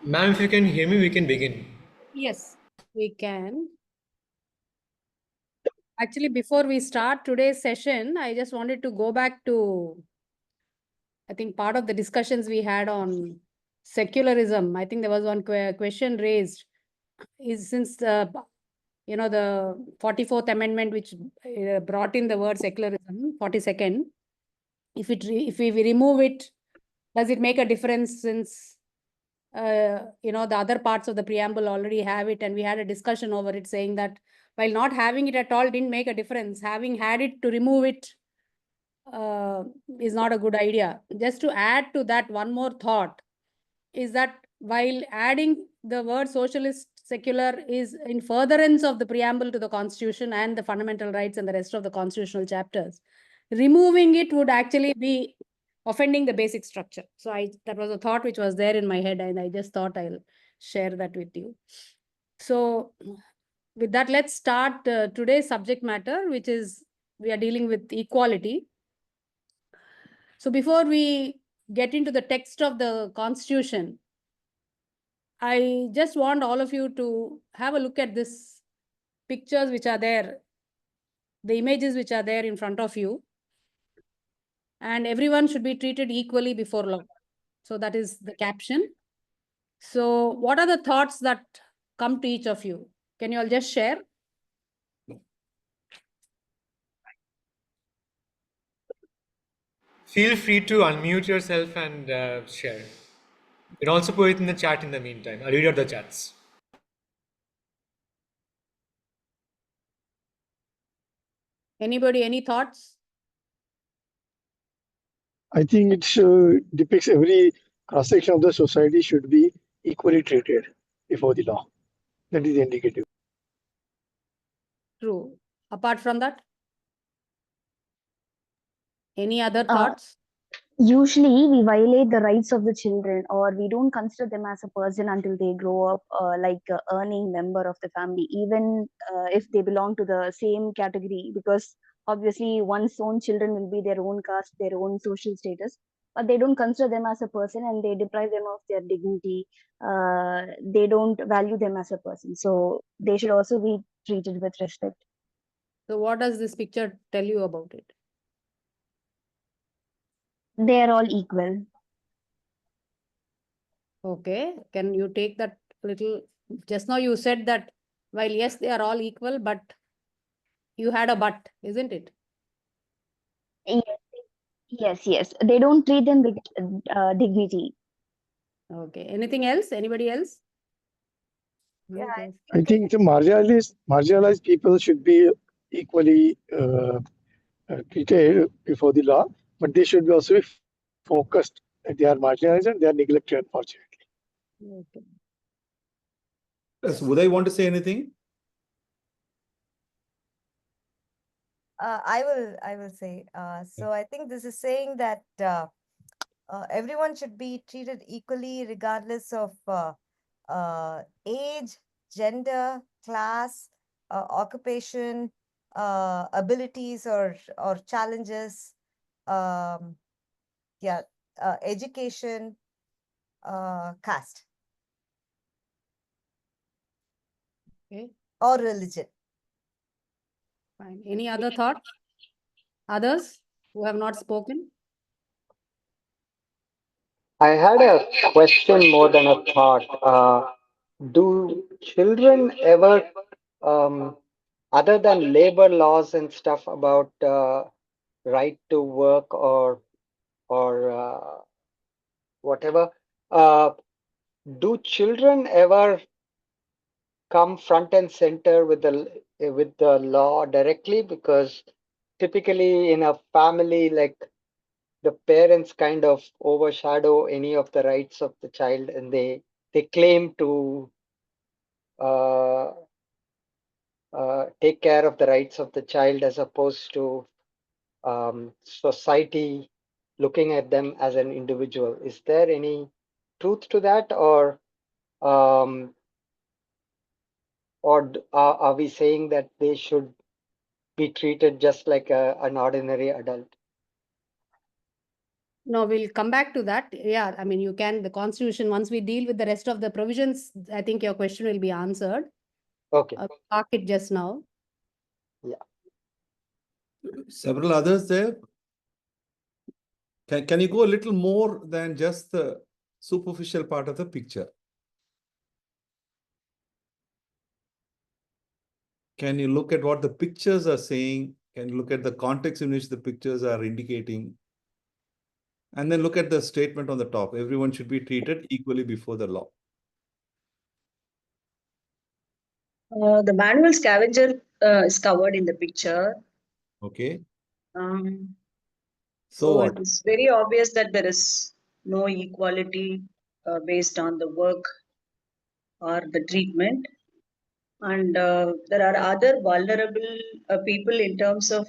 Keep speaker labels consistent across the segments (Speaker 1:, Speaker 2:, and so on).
Speaker 1: Ma'am, if you can hear me, we can begin.
Speaker 2: Yes, we can. Actually, before we start today's session, I just wanted to go back to, I think, part of the discussions we had on secularism. I think there was one question raised is since the 44th amendment, which brought in the word secularism, 42nd, if we remove it, does it make a difference since the other parts of the preamble already have it, and we had a discussion over it saying that while not having it at all didn't make a difference, having had it to remove it uh, is not a good idea. Just to add to that, one more thought is that while adding the word socialist secular is in furtherance of the preamble to the constitution and the fundamental rights and the rest of the constitutional chapters, removing it would actually be offending the basic structure. So that was a thought which was there in my head, and I just thought I'll share that with you. So with that, let's start today's subject matter, which is we are dealing with equality. So before we get into the text of the constitution, I just want all of you to have a look at this pictures which are there, the images which are there in front of you, and everyone should be treated equally before law. So that is the caption. So what are the thoughts that come to each of you? Can you all just share?
Speaker 1: Feel free to unmute yourself and share. You can also put it in the chat in the meantime. I'll read out the chats.
Speaker 2: Anybody, any thoughts?
Speaker 3: I think it depicts every cross-section of the society should be equally treated before the law. That is the indicative.
Speaker 2: True. Apart from that, any other
Speaker 4: Uh,
Speaker 2: thoughts?
Speaker 4: Usually, we violate the rights of the children, or we don't consider them as a person until they grow up, like a earning member of the family, even if they belong to the same category, because obviously one's own children will be their own caste, their own social status, but they don't consider them as a person, and they deprive them of their dignity. They don't value them as a person, so they should also be treated with respect.
Speaker 2: So what does this picture tell you about it?
Speaker 4: They are all equal.
Speaker 2: Okay. Can you take that little, just now you said that while yes, they are all equal, but you had a but, isn't it?
Speaker 4: Yes. They don't treat them with dignity.
Speaker 2: Okay. Anything else? Anybody else?
Speaker 5: Yeah,
Speaker 2: Okay.
Speaker 3: I think the marginalized people should be equally treated before the law, but they should be also be focused that they are marginalized and they are neglected, unfortunately.
Speaker 2: Okay.
Speaker 6: Yes, would I want to say anything?
Speaker 5: I will say. So I think this is saying that everyone should be treated equally, regardless of age, gender, class, occupation, abilities, or challenges. Um, yeah, education, caste,
Speaker 2: Okay.
Speaker 5: or religion.
Speaker 2: Fine. Any other thoughts? Others who have not spoken?
Speaker 7: I had a question more than a thought. Do children ever, um, other than labor laws and stuff about right to work or whatever, uh, do children ever come front and center with the law directly? Because typically in a family, like the parents kind of overshadow any of the rights of the child, and they claim to uh, take care of the rights of the child as opposed to society looking at them as an individual. Is there any truth to that, um, are we saying that they should be treated just like an ordinary adult?
Speaker 2: No, we'll come back to that. Yeah, I mean, you can, the constitution, once we deal with the rest of the provisions, I think your question will be answered.
Speaker 7: Okay.
Speaker 2: Park it just now.
Speaker 6: Several others there. Can you go a little more than just the superficial part of the picture? Can you look at what the pictures are saying? Can you look at the context in which the pictures are indicating? And then look at the statement on the top. Everyone should be treated equally before the law.
Speaker 8: The manual scavenger is covered in the picture.
Speaker 6: Okay.
Speaker 8: Um,
Speaker 6: So
Speaker 8: so
Speaker 6: what?
Speaker 8: it is very obvious that there is no equality based on the work or the treatment. And there are other vulnerable people in terms of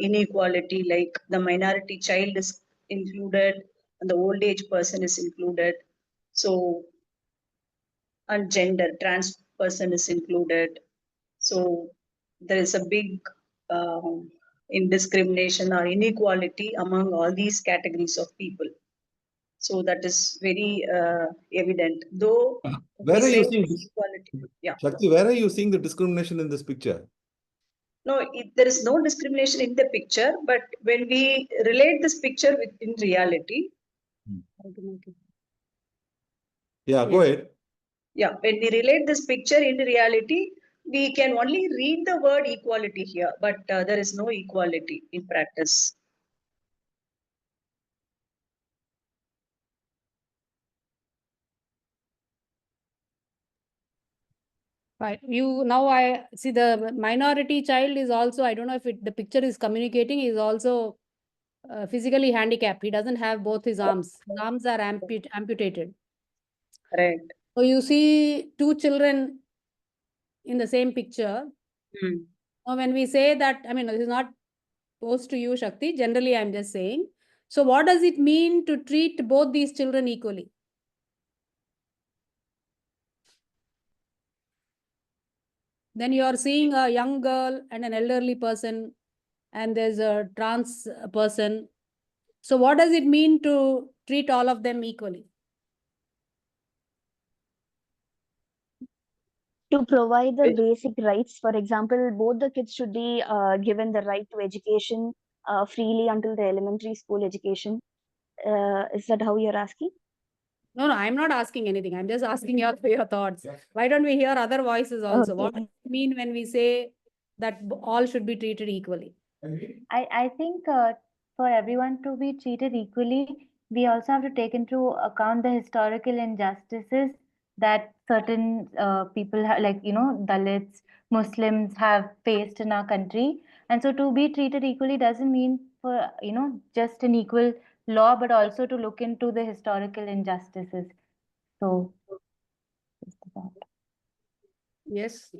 Speaker 8: inequality, like the minority child is included and the old age person is included. So, and gender, trans person is included. So there is a big indiscrimination or inequality among all these categories of people. So that is very evident. Though
Speaker 6: Where
Speaker 8: we
Speaker 6: are
Speaker 8: say
Speaker 6: you seeing this?
Speaker 8: equality, yeah.
Speaker 6: Shakti, where are you seeing the discrimination in this picture?
Speaker 8: No, there is no discrimination in the picture, but when we relate this picture with in reality,
Speaker 6: Yeah, go ahead.
Speaker 8: yeah, when we relate this picture in reality, we can only read the word equality here, but there is no equality in practice.
Speaker 2: Right. You now I see the minority child is also, I don't know if the picture is communicating, is also physically handicapped. He doesn't have both his arms. His arms are amputated.
Speaker 8: Right.
Speaker 2: So you see two children in the same picture. Now when we say that, I mean, this is not posed to you, Shakti. Generally, I'm just saying. So what does it mean to treat both these children equally? Then you are seeing a young girl and an elderly person, and there's a trans person. So what does it mean to treat all of them equally?
Speaker 4: To provide the basic rights. For example, both the kids should be given the right to education freely until the elementary school education. Is that how you're asking?
Speaker 2: No, I'm not asking anything. I'm just asking your thoughts. Why don't we hear other voices also?
Speaker 4: Okay.
Speaker 2: What does it mean when we say that all should be treated equally?
Speaker 9: I think for everyone to be treated equally, we also have to take into account the historical injustices that certain people, like, Dalits, Muslims have faced in our country. And so to be treated equally doesn't mean for, just an equal law, but also to look into the historical injustices. So, just that.
Speaker 2: Yes.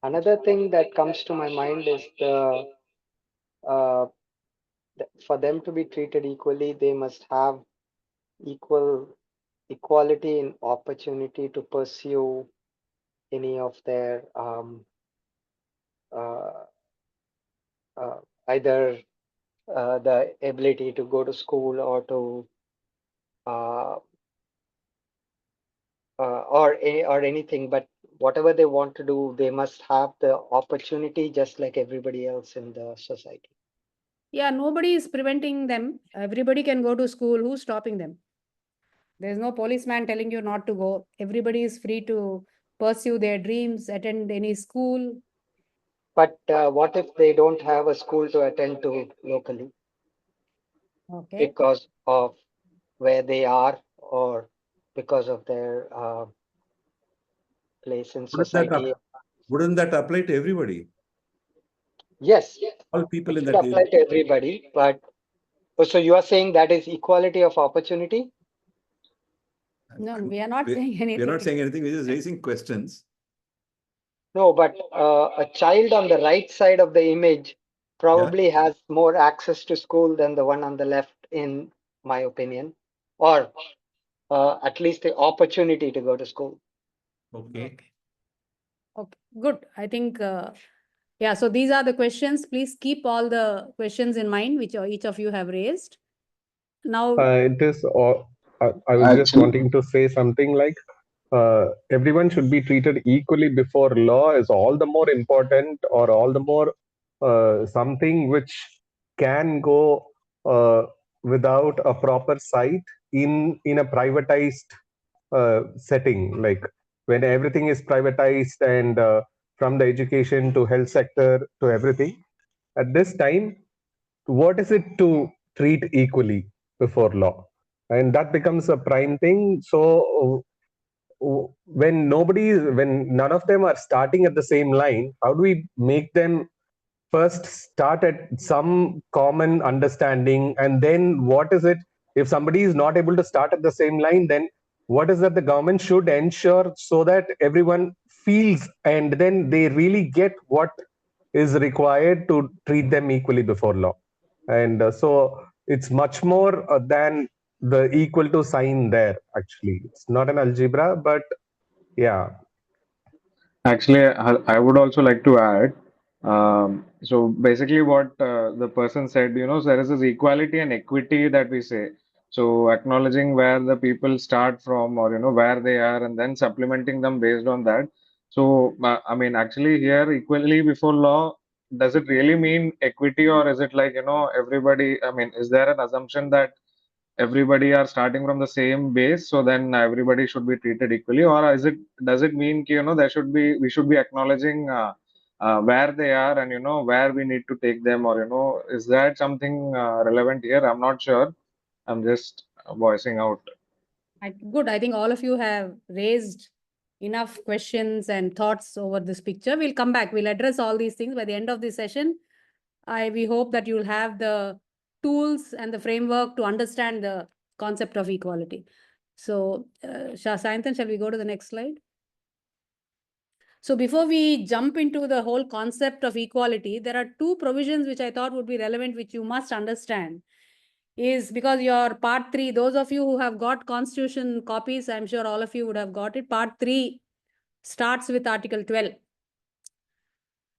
Speaker 7: Another thing that comes to my mind is for them to be treated equally, they must have equality in opportunity to pursue any of their uh, either the ability to go to school or to or anything, but whatever they want to do, they must have the opportunity just like everybody else in the society.
Speaker 2: Yeah, nobody is preventing them. Everybody can go to school. Who's stopping them? There's no policeman telling you not to go. Everybody is free to pursue their dreams, attend any school.
Speaker 7: But what if they don't have a school to attend to locally?
Speaker 2: Okay.
Speaker 7: Because of where they are or because of their place in society?
Speaker 6: Wouldn't that apply to everybody?
Speaker 7: Yes,
Speaker 6: All people
Speaker 7: it
Speaker 6: in
Speaker 7: should
Speaker 6: that
Speaker 7: apply to everybody, but so you are saying that is equality of opportunity?
Speaker 2: No, we are not saying anything.
Speaker 6: We're not saying anything. We're just raising questions.
Speaker 7: No, but a child on the right side of the image probably has more access to school than the one on the left, in my opinion, or at least the opportunity to go to school.
Speaker 6: Okay.
Speaker 2: Okay, good. I think, yeah, so these are the questions. Please keep all the questions in mind which each of you have raised. Now,
Speaker 10: It is. I was just wanting to say something like everyone should be treated equally before law is all the more important, or all the more something which can go without a proper sight in a privatized setting, like when everything is privatized, and from the education to health sector to everything. At this time, what is it to treat equally before law? And that becomes a prime thing. So when none of them are starting at the same line, how do we make them first start at some common understanding? And then what is it, if somebody is not able to start at the same line, then what is that the government should ensure, so that everyone feels and then they really get what is required to treat them equally before law? And so it's much more than the equal to sign there. Actually, it's not an algebra, but yeah.
Speaker 11: Actually, I would also like to add. So basically, what the person said, there is this equality and equity that we say. So acknowledging where the people start from, or where they are, and then supplementing them based on that. So I mean, actually, here equally before law, does it really mean equity, or is it like everybody? I mean, is there an assumption that everybody are starting from the same base, so then everybody should be treated equally, or does it mean we should be acknowledging where they are, and where we need to take them, or is that something relevant here? I'm not sure. I'm just voicing out.
Speaker 2: Good. I think all of you have raised enough questions and thoughts over this picture. We'll come back. We'll address all these things by the end of this session. We hope that you'll have the tools and the framework to understand the concept of equality. So, Sayantan, shall we go to the next slide? So before we jump into the whole concept of equality, there are two provisions which I thought would be relevant, which you must understand. Is because your part 3, those of you who have got constitution copies, I'm sure all of you would have got it. Part 3 starts with Article 12.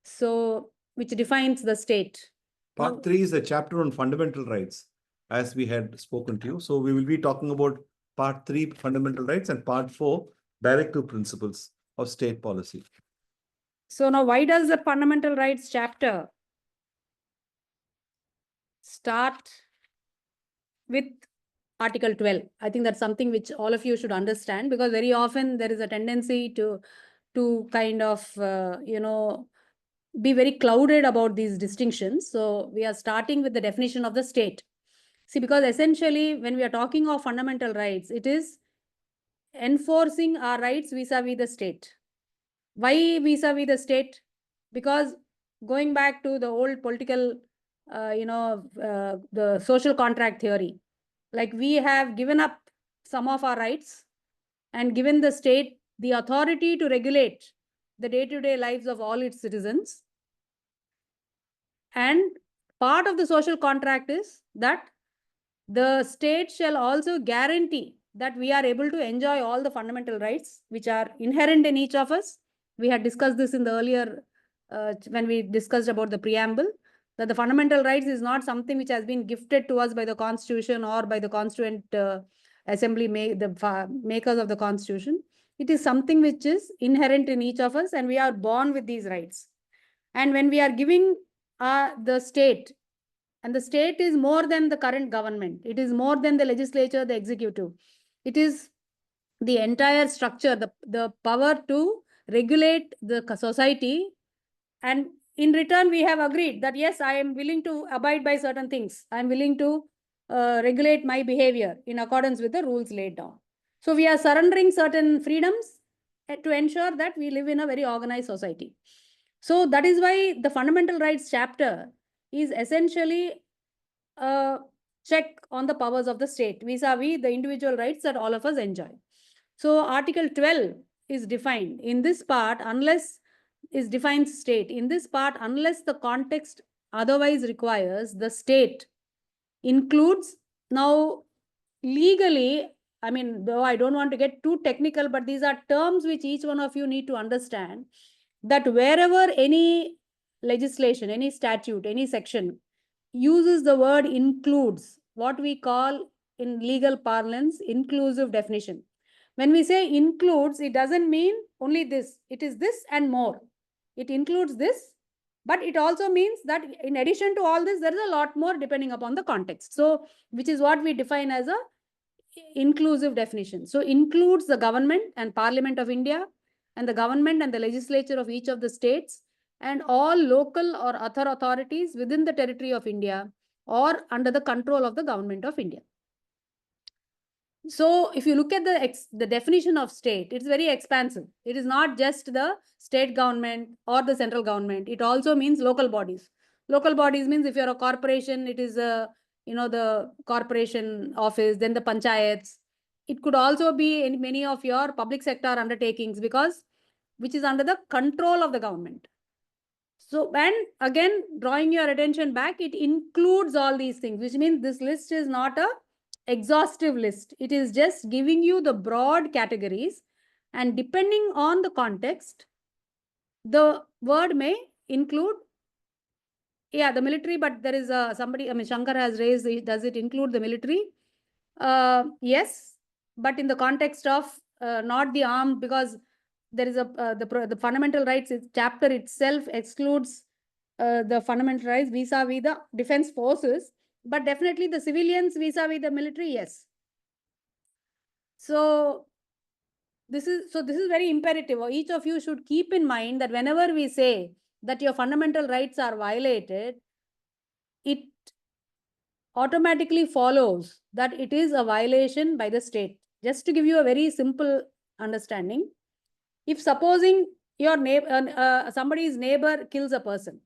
Speaker 2: So, which defines the state.
Speaker 6: Part 3 is a chapter on fundamental rights, as we had spoken to you. So we will be talking about part 3, fundamental rights, and part 4, directive principles of state policy.
Speaker 2: So now, why does the fundamental rights chapter start with Article 12? I think that's something which all of you should understand, because very often there is a tendency to kind of, be very clouded about these distinctions. So we are starting with the definition of the state. See, because essentially when we are talking of fundamental rights, it is enforcing our rights vis-a-vis the state. Why vis-a-vis the state? Because going back to the old political, the social contract theory, like we have given up some of our rights and given the state the authority to regulate the day-to-day lives of all its citizens. And part of the social contract is that the state shall also guarantee that we are able to enjoy all the fundamental rights which are inherent in each of us. We had discussed this in the earlier, when we discussed about the preamble, that the fundamental rights is not something which has been gifted to us by the Constitution or by the Constituent Assembly, the makers of the Constitution. It is something which is inherent in each of us, and we are born with these rights. And when we are giving the state, and the state is more than the current government, it is more than the legislature, the executive, it is the entire structure, the power to regulate the society. And in return, we have agreed that yes, I am willing to abide by certain things. I am willing to regulate my behavior in accordance with the rules laid down. So we are surrendering certain freedoms to ensure that we live in a very organized society. So that is why the fundamental rights chapter is essentially a check on the powers of the state vis-a-vis the individual rights that all of us enjoy. So Article 12 is defined in this part, unless is defines state. In this part, unless the context otherwise requires, the state includes. Now, legally, I mean, though I don't want to get too technical, but these are terms which each one of you need to understand, that wherever any legislation, any statute, any section uses the word includes, what we call in legal parlance, inclusive definition. When we say includes, it doesn't mean only this. It is this and more. It includes this, but it also means that in addition to all this, there is a lot more depending upon the context. So, which is what we define as a inclusive definition. So, includes the government and Parliament of India and the government and the legislature of each of the states and all local or other authorities within the territory of India or under the control of the government of India. So if you look at the definition of state, it's very expansive. It is not just the state government or the central government. It also means local bodies. Local bodies means if you're a corporation, it is the corporation office, then the panchayats. It could also be in many of your public sector undertakings which is under the control of the government. So when again drawing your attention back, it includes all these things, which means this list is not a exhaustive list. It is just giving you the broad categories, and depending on the context, the word may include, the military, but there is somebody, Shankar has raised, does it include the military? Yes, but in the context of not the armed, because there is the fundamental rights chapter itself excludes the fundamental rights vis-a-vis the defense forces, but definitely the civilians vis-a-vis the military, yes. So this is very imperative. Each of you should keep in mind that whenever we say that your fundamental rights are violated, it automatically follows that it is a violation by the state. Just to give you a very simple understanding, if supposing your neighbor, somebody's neighbor kills a person,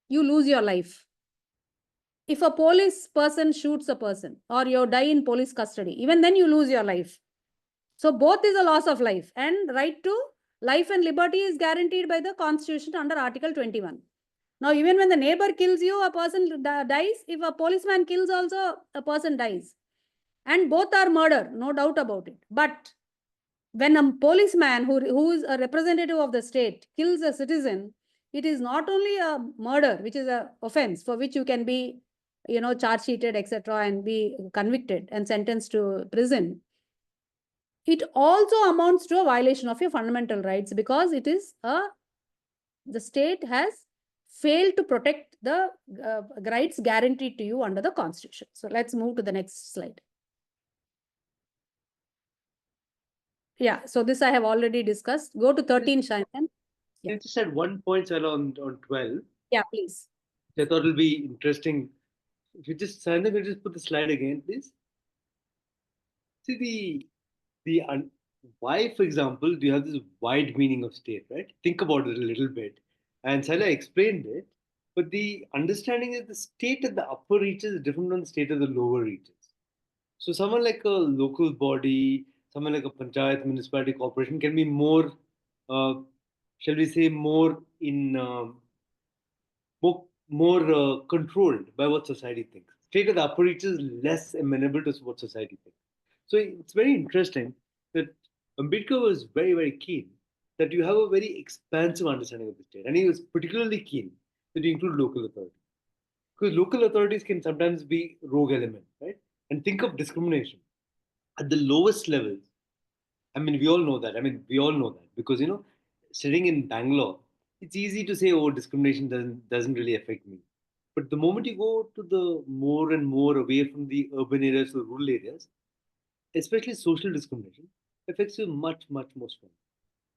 Speaker 2: you lose your life. If a police person shoots a person or you die in police custody, even then you lose your life. So both is a loss of life, and right to life and liberty is guaranteed by the Constitution under Article 21. Now, even when the neighbor kills you, a person dies. If a policeman kills also, a person dies. And both are murder, no doubt about it. But when a policeman who is a representative of the state kills a citizen, it is not only a murder, which is an offense for which you can be, charge sheeted, etc., and be convicted and sentenced to prison. It also amounts to a violation of your fundamental rights, because it is the state has failed to protect the rights guaranteed to you under the Constitution. So let's move to the next slide. Yeah, so this I have already discussed. Go to 13, Shannon.
Speaker 12: Yeah. I just had one point on 12.
Speaker 2: Yeah, please.
Speaker 12: I thought it'll be interesting. If you just, Shannon, can you just put the slide again, please? See why, for example, do you have this wide meaning of state, right? Think about it a little bit. And Saila explained it, but the understanding is the state at the upper reaches is different from the state at the lower reaches. So someone like a local body, someone like a panchayat, municipality, corporation can be more, shall we say, more in more controlled by what society thinks. State at the upper reaches is less amenable to what society thinks. So it's very interesting that Ambedkar was very, very keen that you have a very expansive understanding of the state. And he was particularly keen that you include local authorities. Because local authorities can sometimes be rogue element, right? And think of discrimination. At the lowest levels, I mean, we all know that. Because, sitting in Bangalore, it's easy to say, oh, discrimination doesn't really affect me. But the moment you go to the more and more away from the urban areas to the rural areas, especially social discrimination, affects you much, much more strongly.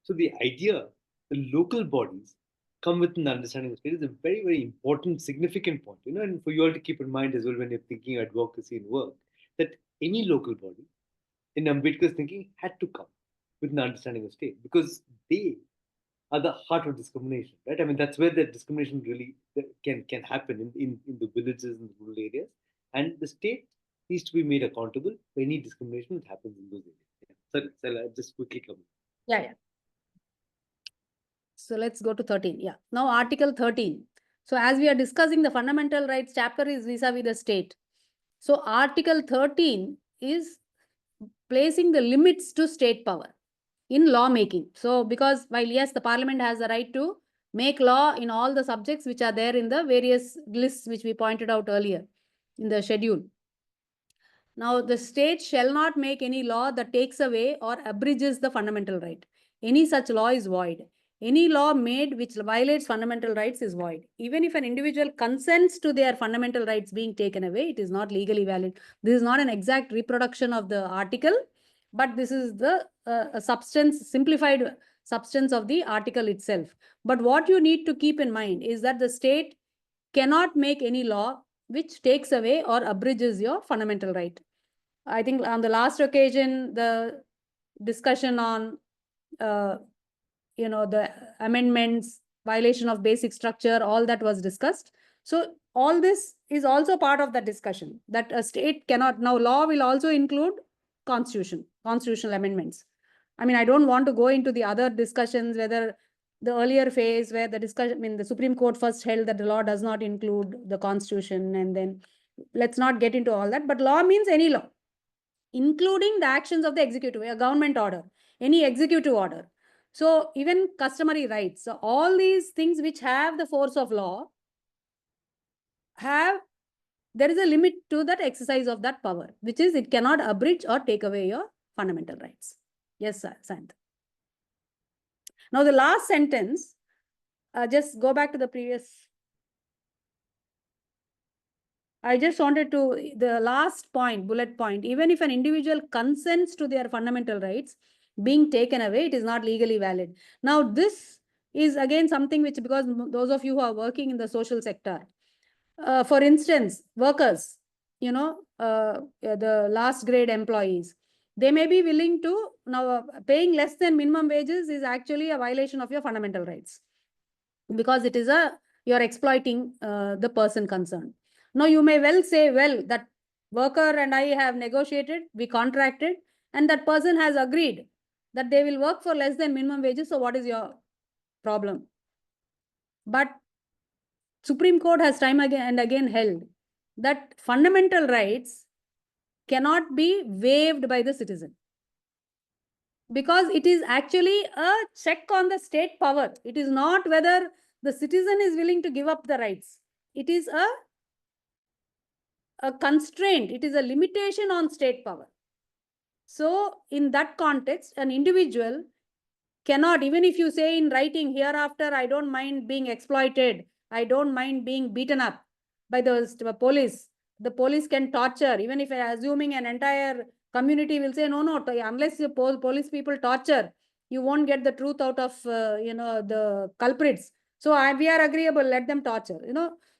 Speaker 12: So the idea, the local bodies come with an understanding of state is a very, very important, significant point. And for you all to keep in mind as well when you're thinking advocacy and work, that any local body in Ambedkar's thinking had to come with an understanding of state, because they are the heart of discrimination, right? I mean, that's where the discrimination really can happen in the villages and the rural areas. And the state needs to be made accountable for any discrimination that happens in those areas. So I'll just quickly come.
Speaker 2: Yeah. So let's go to 13. Yeah. Now Article 13. So as we are discussing, the fundamental rights chapter is vis-a-vis the state. So Article 13 is placing the limits to state power in lawmaking. So because while yes, the parliament has the right to make law in all the subjects which are there in the various lists which we pointed out earlier in the schedule. Now, the state shall not make any law that takes away or abridges the fundamental right. Any such law is void. Any law made which violates fundamental rights is void. Even if an individual consents to their fundamental rights being taken away, it is not legally valid. This is not an exact reproduction of the article, but this is the substance, simplified substance of the article itself. But what you need to keep in mind is that the state cannot make any law which takes away or abridges your fundamental right. I think on the last occasion, the discussion on, the amendments, violation of basic structure, all that was discussed. So all this is also part of the discussion, that a state cannot, now law will also include constitutional amendments. I mean, I don't want to go into the other discussions, whether the earlier phase where the discussion, I mean, the Supreme Court first held that the law does not include the constitution, and then let's not get into all that. But law means any law, including the actions of the executive, a government order, any executive order. So even customary rights. So all these things which have the force of law there is a limit to that exercise of that power, which is it cannot abridge or take away your fundamental rights. Yes, sir, Sant. Now the last sentence, just go back to the previous. I just wanted to, the last point, bullet point, even if an individual consents to their fundamental rights being taken away, it is not legally valid. Now, this is again something which, because those of you who are working in the social sector, for instance, workers, the last grade employees, they may be willing to, now paying less than minimum wages is actually a violation of your fundamental rights, because it is you're exploiting the person concerned. Now, you may well say, well, that worker and I have negotiated, we contracted, and that person has agreed that they will work for less than minimum wages. So what is your problem? But Supreme Court has time and again held that fundamental rights cannot be waived by the citizen, because it is actually a check on the state power. It is not whether the citizen is willing to give up the rights. It is a constraint. It is a limitation on state power. So in that context, an individual cannot, even if you say in writing, hereafter, I don't mind being exploited, I don't mind being beaten up by the police. The police can torture, even if assuming an entire community will say, no, unless the police people torture, you won't get the truth out of, the culprits. So we are agreeable, let them torture,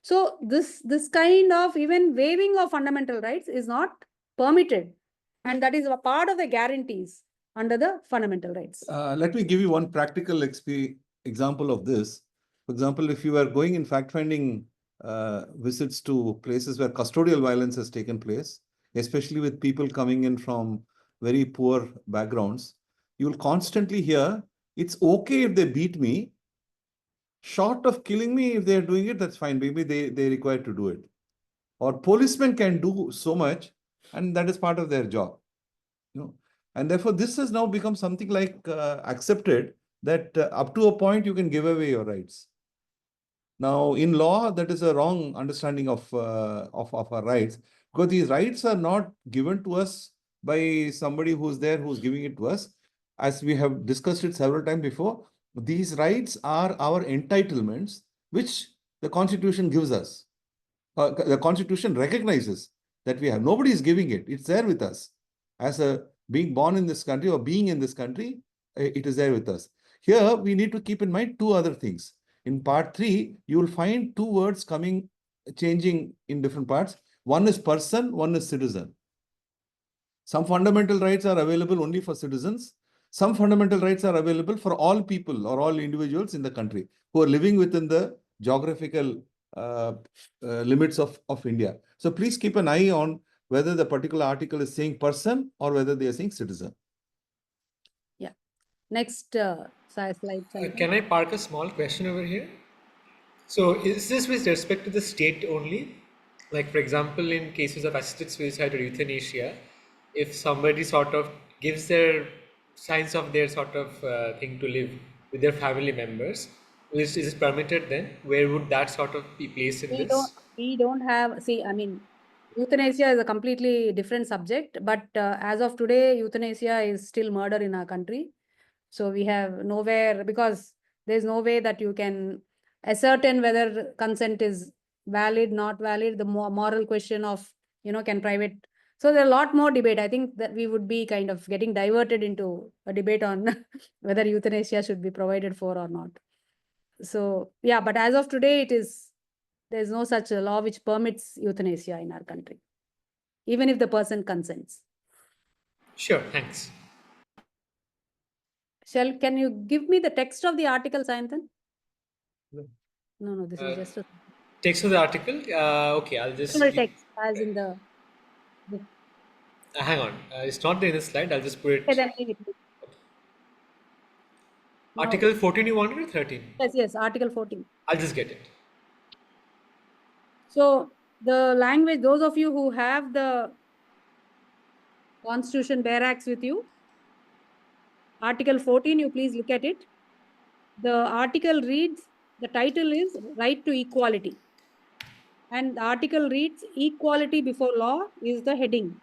Speaker 2: So this kind of even waiving of fundamental rights is not permitted. And that is a part of the guarantees under the fundamental rights.
Speaker 6: Let me give you one practical example of this. For example, if you are going in fact-finding visits to places where custodial violence has taken place, especially with people coming in from very poor backgrounds, you will constantly hear, it's okay if they beat me, short of killing me. If they're doing it, that's fine. Maybe they're required to do it. Or policemen can do so much, and that is part of their job. And therefore, this has now become something like accepted that up to a point you can give away your rights. Now, in law, that is a wrong understanding of our rights, because these rights are not given to us by somebody who's there, who's giving it to us. As we have discussed it several times before, these rights are our entitlements, which the Constitution gives us. The Constitution recognizes that we have. Nobody is giving it. It's there with us. As being born in this country or being in this country, it is there with us. Here, we need to keep in mind two other things. In part 3, you will find two words changing in different parts. One is person, one is citizen. Some fundamental rights are available only for citizens. Some fundamental rights are available for all people or all individuals in the country who are living within the geographical limits of India. So please keep an eye on whether the particular article is saying person or whether they are saying citizen.
Speaker 2: Yeah. Next slide.
Speaker 1: Can I park a small question over here? So is this with respect to the state only? Like, for example, in cases of assisted suicide or euthanasia, if somebody sort of gives their signs of their sort of thing to live with their family members, is it permitted then? Where would that sort of be placed in this?
Speaker 2: We don't have, see, I mean, euthanasia is a completely different subject, but as of today, euthanasia is still murder in our country. So we have nowhere, because there's no way that you can ascertain whether consent is valid, not valid, the moral question of, can private. So there are a lot more debate. I think that we would be kind of getting diverted into a debate on whether euthanasia should be provided for or not. So yeah, but as of today, there's no such a law which permits euthanasia in our country, even if the person consents.
Speaker 1: Sure, thanks.
Speaker 2: Can you give me the text of the article, Sayantan?
Speaker 6: Yeah.
Speaker 2: No, this is just a
Speaker 1: Text of the article. Okay, I'll just
Speaker 2: text as in the book.
Speaker 1: hang on. It's not there in the slide. I'll just put
Speaker 2: Okay,
Speaker 1: it.
Speaker 2: then leave it.
Speaker 1: Article 14 you wanted or 13?
Speaker 2: Yes, Article 14.
Speaker 1: I'll just get it.
Speaker 2: So the language, those of you who have the Constitution Barracks with you, Article 14, you please look at it. The article reads, the title is Right to Equality. And the article reads, Equality before law is the heading.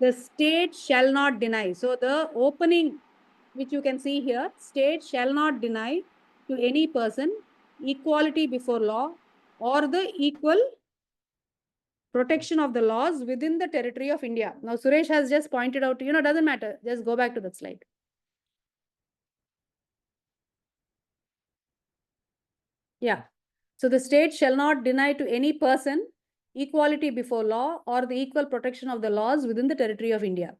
Speaker 2: The state shall not deny. So the opening, which you can see here, state shall not deny to any person equality before law or the equal protection of the laws within the territory of India. Now, Suresh has just pointed out, doesn't matter. Just go back to that slide. Yeah. So the state shall not deny to any person equality before law or the equal protection of the laws within the territory of India.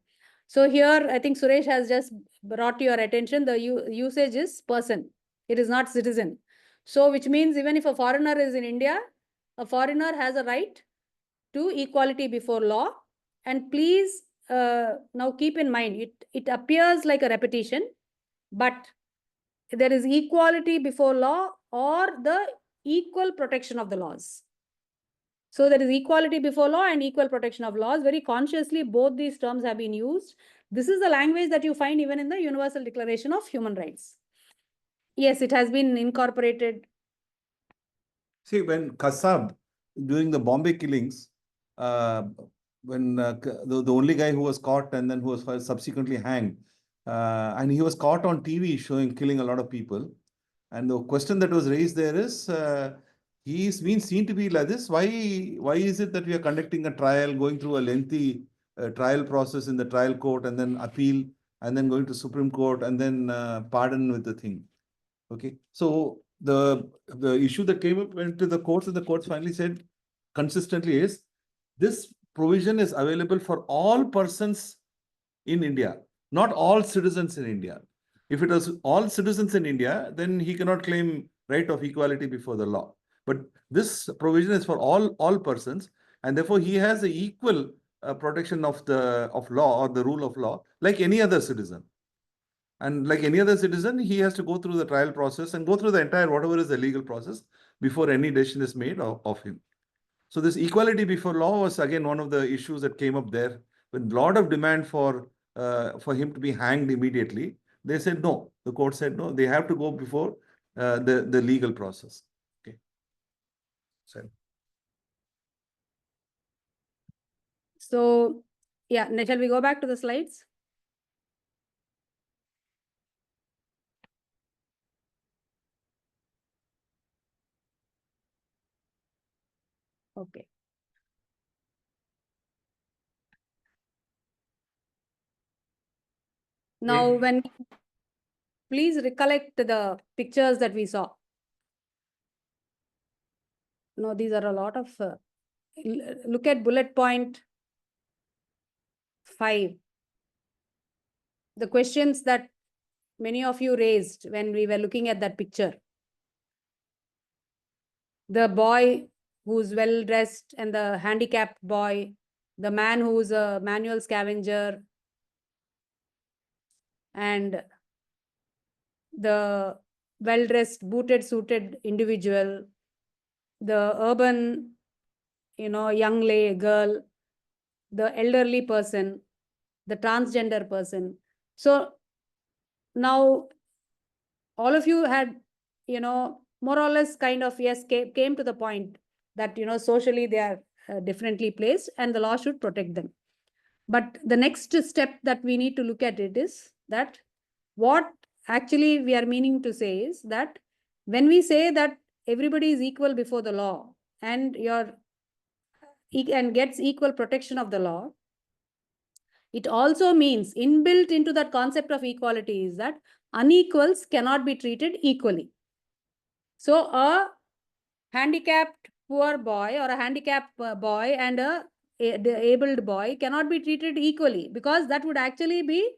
Speaker 2: So here, I think Suresh has just brought to your attention, the usage is person. It is not citizen. So which means even if a foreigner is in India, a foreigner has a right to equality before law. And please now keep in mind, it appears like a repetition, but there is equality before law or the equal protection of the laws. So there is equality before law and equal protection of laws. Very consciously, both these terms have been used. This is the language that you find even in the Universal Declaration of Human Rights. Yes, it has been incorporated.
Speaker 6: See, when Kassab, during the Bombay killings, when the only guy who was caught and then who was subsequently hanged, and he was caught on TV showing killing a lot of people. And the question that was raised there is, he's been seen to be like this. Why is it that we are conducting a trial, going through a lengthy trial process in the trial court, and then appeal, and then going to Supreme Court, and then pardon with the thing? Okay, so the issue that came up went to the courts, and the courts finally said consistently is this provision is available for all persons in India, not all citizens in India. If it was all citizens in India, then he cannot claim right of equality before the law. But this provision is for all persons, and therefore he has the equal protection of law or the rule of law like any other citizen. And like any other citizen, he has to go through the trial process and go through the entire whatever is the legal process before any decision is made of him. So this equality before law was again one of the issues that came up there. With a lot of demand for him to be hanged immediately, they said no. The court said no. They have to go before the legal process. Okay.
Speaker 2: So yeah, shall we go back to the slides? Okay. Now, please recollect the pictures that we saw. No, these are a lot of, look at bullet point 5. The questions that many of you raised when we were looking at that picture. The boy who's well dressed and the handicapped boy, the man who's a manual scavenger, and the well dressed, booted, suited individual, the urban, young girl, the elderly person, the transgender person. So now all of you had, more or less kind of, yes, came to the point that, socially they are differently placed, and the law should protect them. But the next step that we need to look at it is that what actually we are meaning to say is that when we say that everybody is equal before the law and gets equal protection of the law, it also means inbuilt into that concept of equality is that unequals cannot be treated equally. So a handicapped poor boy or a handicapped boy and a abled boy cannot be treated equally, because that would actually be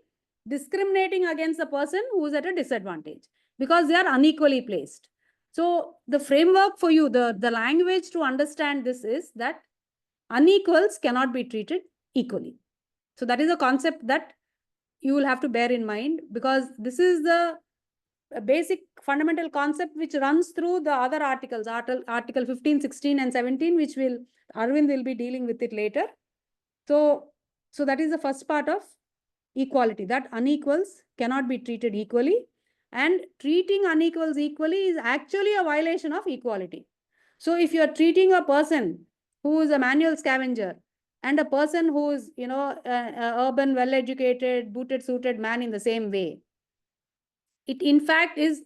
Speaker 2: discriminating against the person who is at a disadvantage because they are unequally placed. So the framework for you, the language to understand this is that unequals cannot be treated equally. So that is a concept that you will have to bear in mind, because this is the basic fundamental concept which runs through the other articles, article 15, 16 and 17, which Arvind will be dealing with it later. So that is the first part of equality, that unequals cannot be treated equally, and treating unequals equally is actually a violation of equality. So if you are treating a person who is a manual scavenger and a person who is, a urban, well-educated, booted, suited man in the same way, it in fact is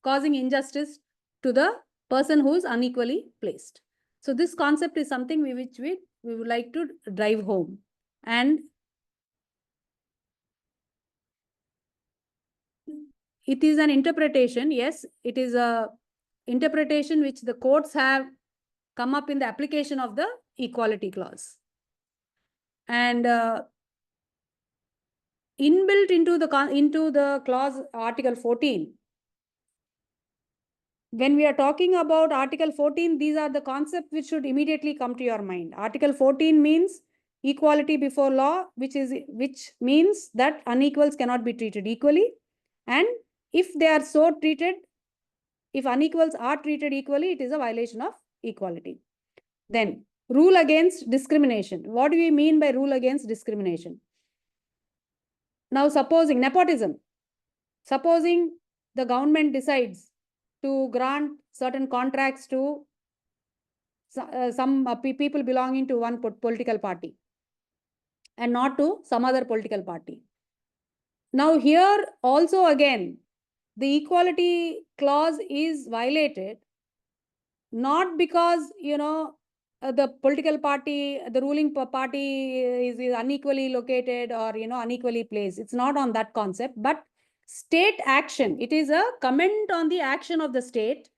Speaker 2: causing injustice to the person who is unequally placed. So this concept is something which we would like to drive home. And it is an interpretation. Yes, it is a interpretation which the courts have come up in the application of the equality clause. And inbuilt into the clause article 14, when we are talking about article 14, these are the concepts which should immediately come to your mind. Article 14 means equality before law, which means that unequals cannot be treated equally. And if they are so treated, if unequals are treated equally, it is a violation of equality. Then rule against discrimination. What do we mean by rule against discrimination? Now, supposing nepotism, supposing the government decides to grant certain contracts to some people belonging to one political party and not to some other political party. Now here also again, the equality clause is violated, not because, the political party, the ruling party is unequally located or, unequally placed. It's not on that concept, but state action. It is a comment on the action of the state,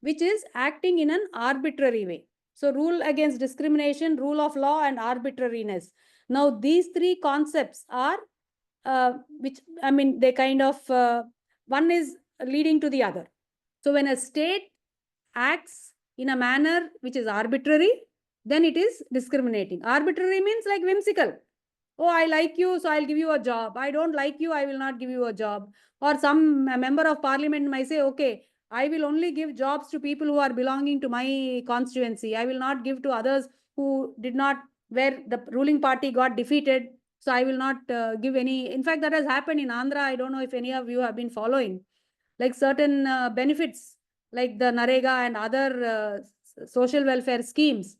Speaker 2: which is acting in an arbitrary way. So rule against discrimination, rule of law, and arbitrariness. Now these three concepts are, they kind of, one is leading to the other. So when a state acts in a manner which is arbitrary, then it is discriminating. Arbitrary means like whimsical. Oh, I like you, so I'll give you a job. I don't like you, I will not give you a job. Or some member of parliament might say, okay, I will only give jobs to people who are belonging to my constituency. I will not give to others who did not, where the ruling party got defeated. So I will not give any. In fact, that has happened in Andhra. I don't know if any of you have been following. Like certain benefits, like the Narega and other social welfare schemes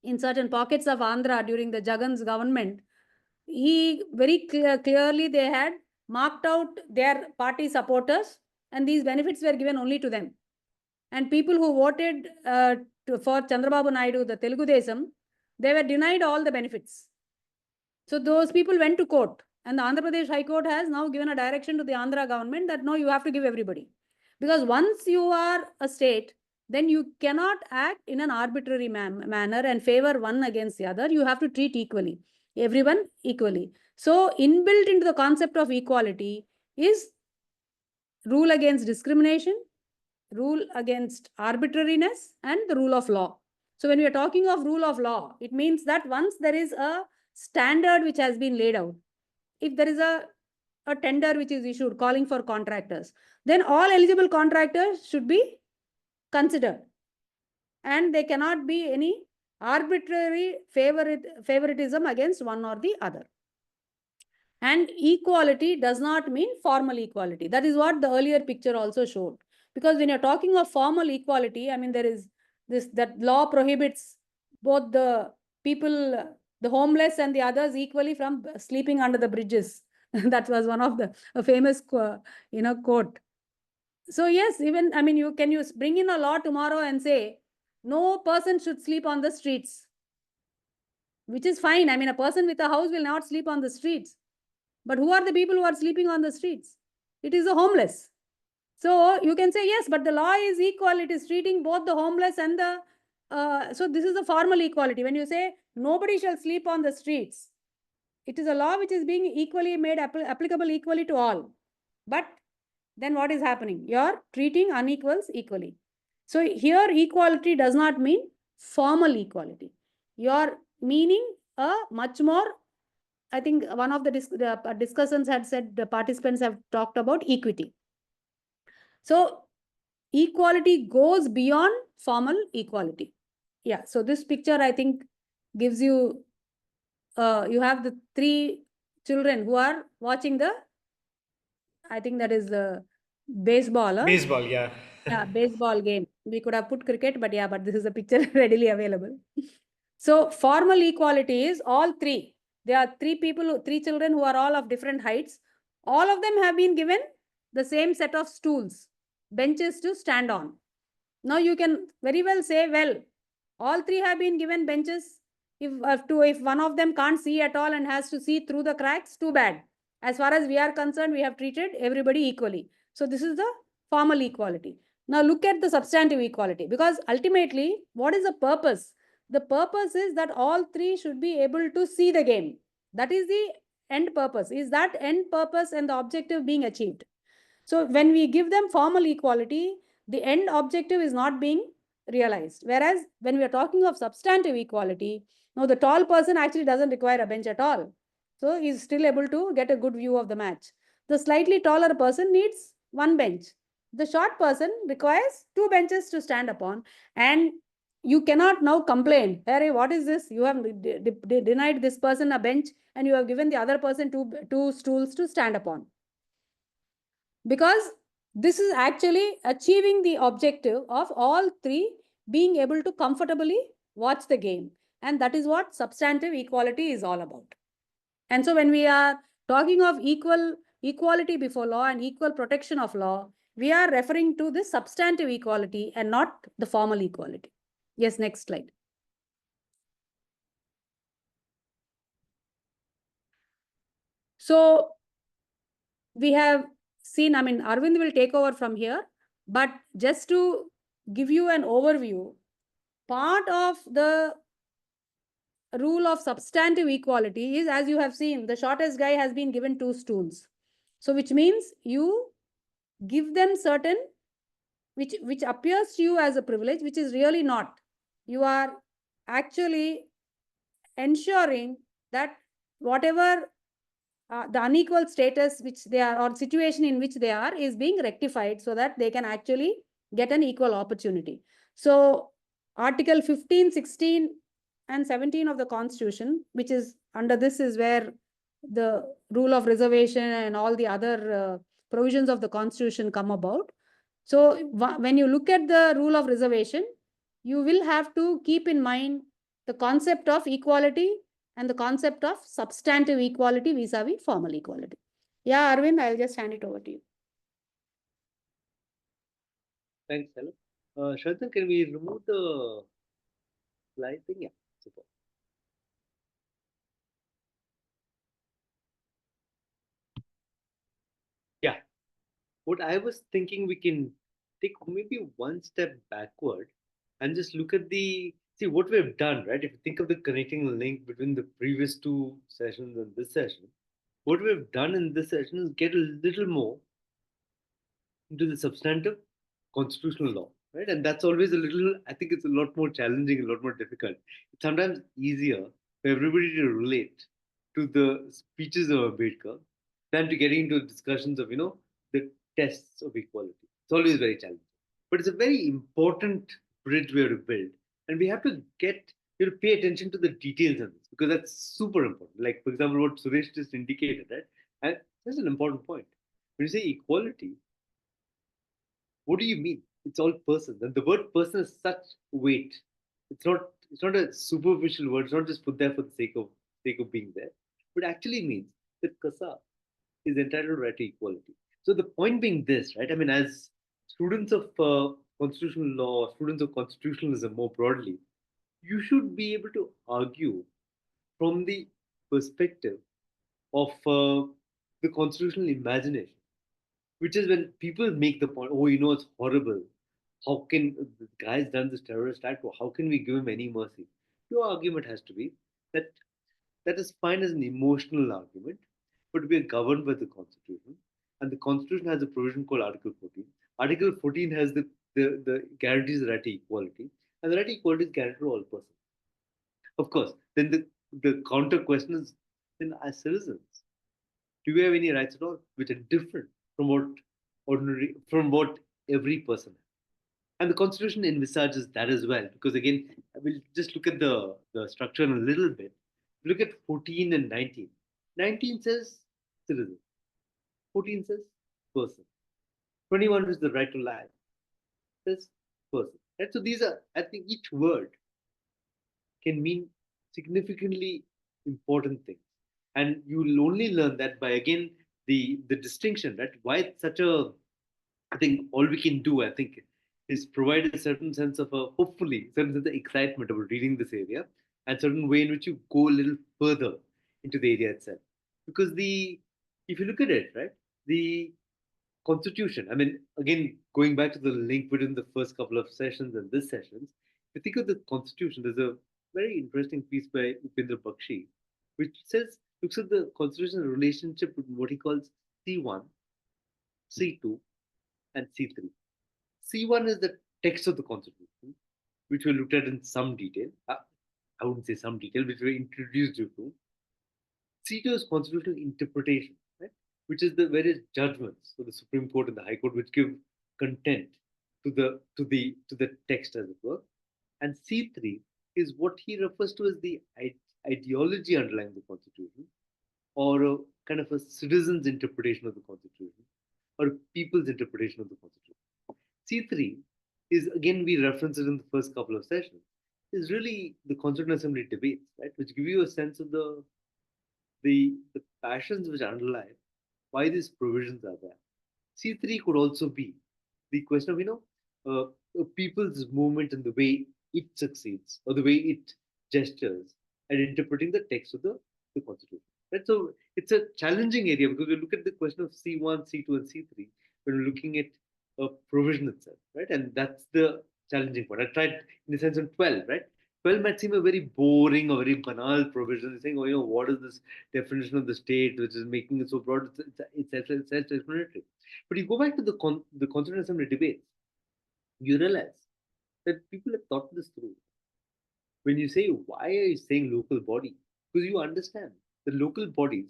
Speaker 2: in certain pockets of Andhra during the Jagan's government, he very clearly they had marked out their party supporters, and these benefits were given only to them. And people who voted for Chandrababu Naidu, the Telugu Desam, they were denied all the benefits. So those people went to court, and the Andhra Pradesh High Court has now given a direction to the Andhra government that no, you have to give everybody. Because once you are a state, then you cannot act in an arbitrary manner and favor one against the other. You have to treat equally, everyone equally. So inbuilt into the concept of equality is rule against discrimination, rule against arbitrariness, and the rule of law. So when we are talking of rule of law, it means that once there is a standard which has been laid out, if there is a tender which is issued calling for contractors, then all eligible contractors should be considered, and there cannot be any arbitrary favoritism against one or the other. And equality does not mean formal equality. That is what the earlier picture also showed. Because when you're talking of formal equality, there is that law prohibits both the people, the homeless and the others equally from sleeping under the bridges. That was one of the a famous quote. So yes, even I mean, you bring in a law tomorrow and say no person should sleep on the streets, which is fine. I mean, a person with a house will not sleep on the streets. But who are the people who are sleeping on the streets? It is the homeless. So you can say, yes, but the law is equal. It is treating both the homeless and the... so this is the formal equality. When you say nobody shall sleep on the streets, it is a law which is being equally made applicable equally to all. But then what is happening? You're treating unequals equally. So here equality does not mean formal equality. You're meaning a much more... I think one of the discussants had said, the participants have talked about equity. So equality goes beyond formal equality. Yeah, so this picture, I think, gives you, you have the 3 children who are watching the, I think that is the baseball.
Speaker 1: Baseball, yeah.
Speaker 2: Yeah, baseball game. We could have put cricket, but yeah, but this is a picture readily available. So formal equality is all 3. There are 3 people, 3 children who are all of different heights. All of them have been given the same set of stools, benches to stand on. Now you can very well say, well, all 3 have been given benches. If one of them can't see at all and has to see through the cracks, too bad. As far as we are concerned, we have treated everybody equally. So this is the formal equality. Now look at the substantive equality, because ultimately, what is the purpose? The purpose is that all 3 should be able to see the game. That is the end purpose. Is that end purpose and the objective being achieved? So when we give them formal equality, the end objective is not being realized. Whereas when we are talking of substantive equality, now the tall person actually doesn't require a bench at all. So he's still able to get a good view of the match. The slightly taller person needs 1 bench. The short person requires 2 benches to stand upon. And you cannot now complain, hey, what is this? You have denied this person a bench and you have given the other person two stools to stand upon. Because this is actually achieving the objective of all 3 being able to comfortably watch the game. And that is what substantive equality is all about. And so when we are talking of equality before law and equal protection of law, we are referring to this substantive equality and not the formal equality. Yes, next slide. So we have seen, I mean, Arvind will take over from here, but just to give you an overview, part of the rule of substantive equality is, as you have seen, the shortest guy has been given 2 stools. So which means you give them certain, which appears to you as a privilege, which is really not. You are actually ensuring that whatever the unequal status which they are, or situation in which they are, is being rectified so that they can actually get an equal opportunity. So Article 15, 16 and 17 of the Constitution, which is under this, is where the rule of reservation and all the other provisions of the Constitution come about. So when you look at the rule of reservation, you will have to keep in mind the concept of equality and the concept of substantive equality vis-a-vis formal equality. Yeah, Arvind, I'll just hand it over to you.
Speaker 12: Thanks, Hello. Shraddha, can we remove the slide thing? Yeah, super. Yeah, what I was thinking, we can take maybe one step backward and just look at see what we have done, right? If you think of the connecting link between the previous 2 sessions and this session, what we've done in this session is get a little more into the substantive constitutional law, right? And that's always a little, I think it's a lot more challenging, a lot more difficult. It's sometimes easier for everybody to relate to the speeches of Ambedkar than to getting into discussions of, the tests of equality. It's always very challenging. But it's a very important bridge we have to build. And we have to pay attention to the details of this, because that's super important. Like, for example, what Suresh just indicated, right? And that's an important point. When you say equality, what do you mean? It's all persons. And the word person is such weight. It's not a superficial word. It's not just put there for the sake of being there, but actually means that Kasa is entitled to right to equality. So the point being this, right? I mean, as students of constitutional law, students of constitutionalism more broadly, you should be able to argue from the perspective of the constitutional imagination, which is when people make the point, oh, it's horrible. How can the guy's done this terrorist act? How can we give him any mercy? Your argument has to be that that is fine as an emotional argument, but we are governed by the Constitution, and the Constitution has a provision called Article 14. Article 14 has the guarantees the right to equality, and the right to equality is guaranteed to all persons. Of course, then the counter question is, then as citizens, do we have any rights at all which are different from what every person has? And the Constitution envisages that as well, because again, we'll just look at the structure in a little bit. Look at 14 and 19. 19 says citizen, 14 says person. 21 is the right to life, says person. Right? So these are, I think each word can mean significantly important things. And you will only learn that by, again, the distinction, right? Why it's such a, I think all we can do, I think, is provide a certain sense of hopefully, certain sense of excitement about reading this area, and certain way in which you go a little further into the area itself. Because if you look at it, right, the Constitution, I mean, again, going back to the link between the first couple of sessions and this sessions, if you think of the Constitution, there's a very interesting piece by Upendra Bakshi, which looks at the Constitution's relationship with what he calls C1, C2, and C3. C1 is the text of the Constitution, which we looked at in some detail. I wouldn't say some detail, which we introduced you to. C2 is constitutional interpretation, right? Which is the various judgments of the Supreme Court and the High Court, which give content to the text, as it were. And C3 is what he refers to as the ideology underlying the Constitution, or a kind of a citizen's interpretation of the Constitution, or a people's interpretation of the Constitution. C3 is, again, we referenced it in the first couple of sessions, is really the Constituent Assembly debates, right, which give you a sense of the passions which underlie why these provisions are there. C3 could also be the question of, a people's movement and the way it succeeds, or the way it gestures at interpreting the text of the Constitution. Right? So it's a challenging area, because we look at the question of C1, C2, and C3 when we're looking at a provision itself, right? And that's the challenging part. I tried, in the sense, of 12, right? 12 might seem a very boring or very banal provision. It's saying, what is this definition of the state, which is making it so broad? It's self-explanatory. But you go back to the Constituent Assembly debates, you realize that people have thought this through. When you say, why are you saying local body? Because you understand the local bodies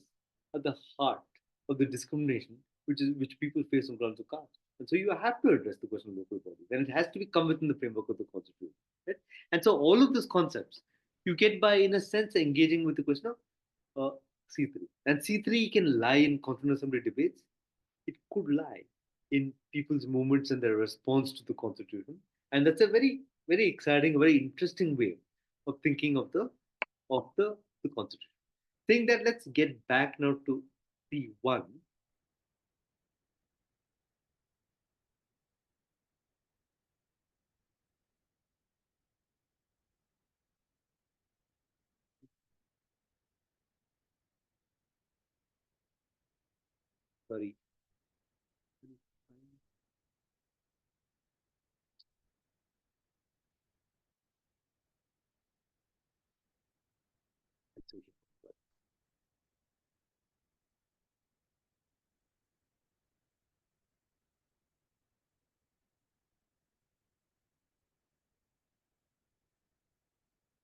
Speaker 12: are the heart of the discrimination which people face on grounds of caste. And so you have to address the question of local bodies. And it has to be come within the framework of the Constitution. Right? And so all of these concepts you get by, in a sense, engaging with the question of C3. And C3 can lie in Constituent Assembly debates. It could lie in people's movements and their response to the Constitution. And that's a very, very exciting, very interesting way of thinking of the Constitution. Saying that, let's get back now to C1. Sorry.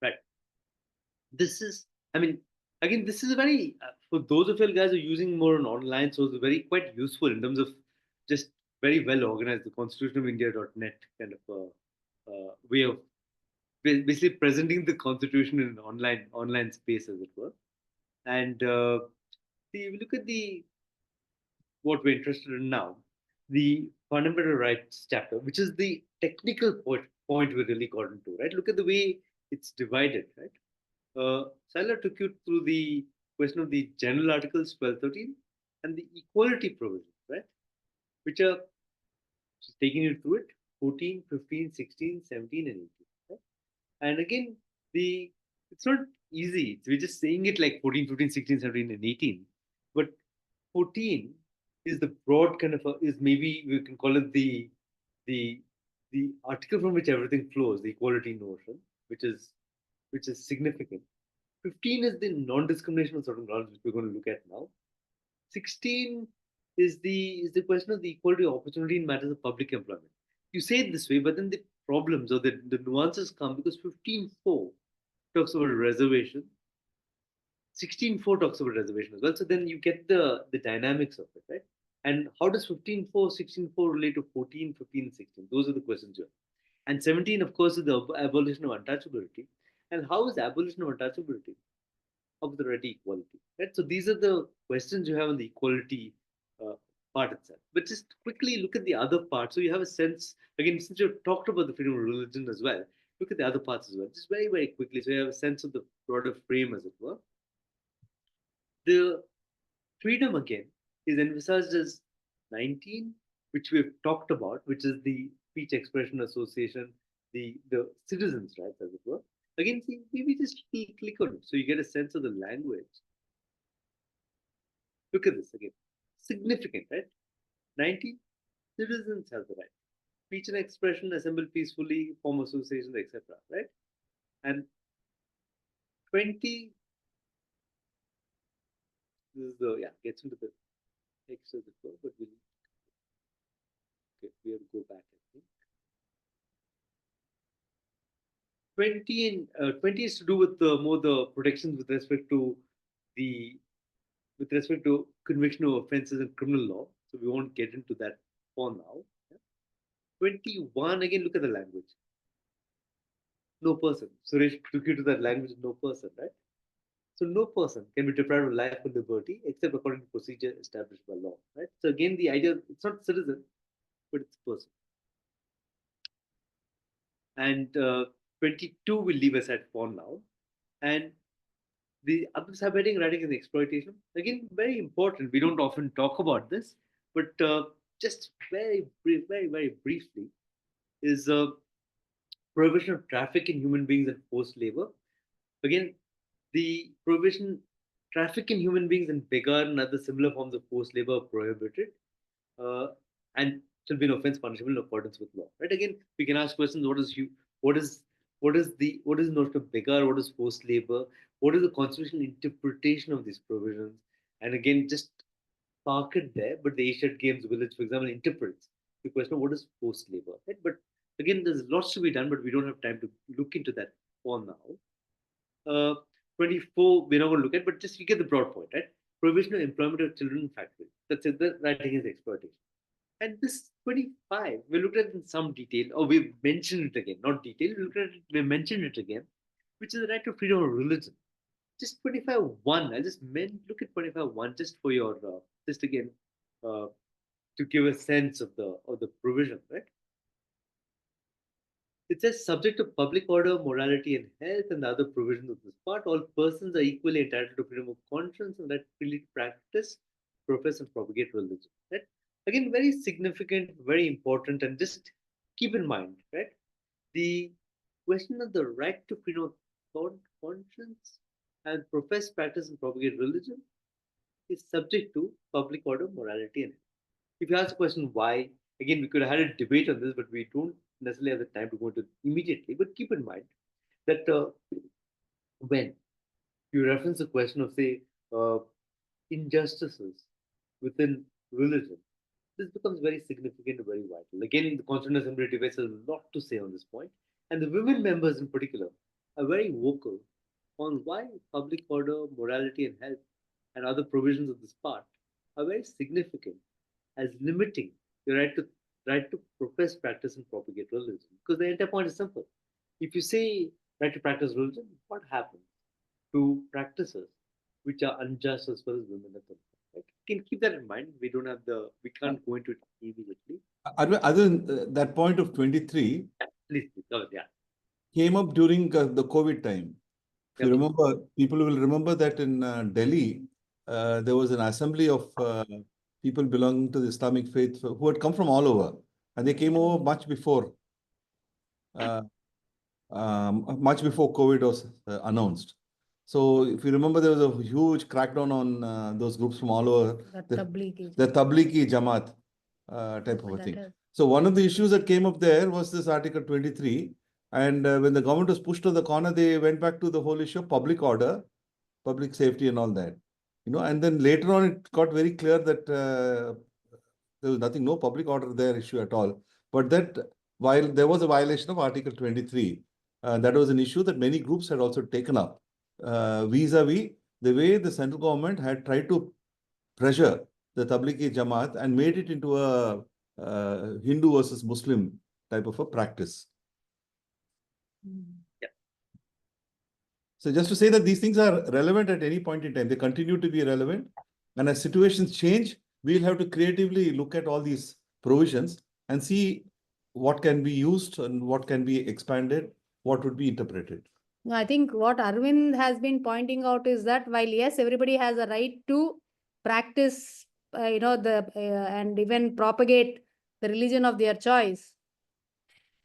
Speaker 12: Right. This is, I mean, again, this is a very, for those of you guys who are using more on online sources, very quite useful in terms of just very well organized, the constitutionofindia.net kind of way of basically presenting the Constitution in an online space, as it were. And see, if you look at what we're interested in now, the fundamental rights chapter, which is the technical point we really got into, right? Look at the way it's divided, right? Saila took you through the question of the general articles 1213 and the equality provisions, right? Which are, she's taking you through it, 14, 15, 16, 17, and 18. Right? And again, it's not easy. We're just saying it like 14, 15, 16, 17, and 18. But 14 is the broad kind of is maybe we can call it the the article from which everything flows, the equality notion, which is significant. 15 is the non-discrimination on certain grounds, which we're going to look at now. 16 is the question of the equality of opportunity in matters of public employment. You say it this way, but then the problems or the nuances come because 15.4 talks about reservation. 16.4 talks about reservation as well. So then you get the dynamics of it, right? And how does 15.4, 16.4 relate to 14, 15, 16? Those are the questions here. And 17, of course, is the abolition of untouchability. And how is abolition of untouchability of the right to equality? Right? So these are the questions you have on the equality part itself. But just quickly look at the other part. So you have a sense, again, since you've talked about the freedom of religion as well, look at the other parts as well. Just very, very quickly. So you have a sense of the broader frame, as it were. The freedom again is emphasized as 19, which we've talked about, which is the speech expression association, the citizens' rights, as it were. Again, see, maybe just click on it so you get a sense of the language. Look at this again. Significant, right? 19, citizens have the right. Speech and expression, assemble peacefully, form associations, etc. Right? And 20, this is the, gets into the text as it were, but we have to go back, I think. 20 is to do with more the protections with respect to conviction of offences in criminal law. So we won't get into that for now. 21, again, look at the language. No person. Suresh took you to that language, no person, right? So no person can be deprived of life or liberty except according to procedure established by law, right? So again, the idea, it's not citizen, but it's person. And 22 will leave aside for now. And the other subheading, writing and exploitation, again, very important. We don't often talk about this, but just very briefly, is prohibition of traffic in human beings and forced labor. Again, the prohibition, traffic in human beings and beggar and other similar forms of forced labor are prohibited and shall be an offense punishable in accordance with law. Right? Again, we can ask questions: what is the notion of beggar? What is forced labor? What is the constitutional interpretation of these provisions? And again, just park it there. But the Asian Games Village, for example, interprets the question of what is forced labor. Right? But again, there's lots to be done, but we don't have time to look into that for now. 24, we're not going to look at, but just you get the broad point, right? Provision of employment of children in factories. That's it. The writing is exploitation. And this 25, we looked at it in some detail, or we've mentioned it again, not detail, we mentioned it again, which is the right to freedom of religion. Just 25.1, I just look at 25.1 just for your, just again, to give a sense of the provision, right? It says, subject to public order, morality, and health, and the other provisions of this part, all persons are equally entitled to freedom of conscience and right freely to practice, profess, and propagate religion. Right? Again, very significant, very important, and just keep in mind, right? The question of the right to freedom of conscience and profess, practice, and propagate religion is subject to public order, morality, and health. If you ask the question why, again, we could have had a debate on this, but we don't necessarily have the time to go into it immediately. But keep in mind that when you reference the question of, say, injustices within religion, this becomes very significant and very vital. Again, the Constitutional Assembly debates has a lot to say on this point, and the women members in particular are very vocal on why public order, morality, and health and other provisions of this part are very significant as limiting the right to profess, practice, and propagate religion. Because the entire point is simple. If you say right to practice religion, what happens to practices which are unjust as far as women are concerned? Right? You can keep that in mind. We can't go into it immediately.
Speaker 6: Other than that point of 23,
Speaker 12: please, yeah.
Speaker 6: came up during the COVID time. If you
Speaker 12: Yep.
Speaker 6: remember, people will remember that in Delhi, there was an assembly of people belonging to the Islamic faith who had come from all over, and they came over uh, much before COVID was announced. So if you remember, there was a huge crackdown on those groups from all over. The Tablighi Jamaat type of a thing. So one of the issues that came up there was this Article 23. And when the government was pushed to the corner, they went back to the whole issue of public order, public safety and all that. And then later on, it got very clear that there was nothing, no public order there issue at all. But that while there was a violation of Article 23, that was an issue that many groups had also taken up vis-a-vis the way the central government had tried to pressure the Tablighi Jamaat and made it into a Hindu versus Muslim type of a practice.
Speaker 12: Yeah.
Speaker 6: So just to say that these things are relevant at any point in time, they continue to be relevant. And as situations change, we'll have to creatively look at all these provisions and see what can be used and what can be expanded, what would be interpreted.
Speaker 2: No, I think what Arvind has been pointing out is that while yes, everybody has a right to practice, and even propagate the religion of their choice,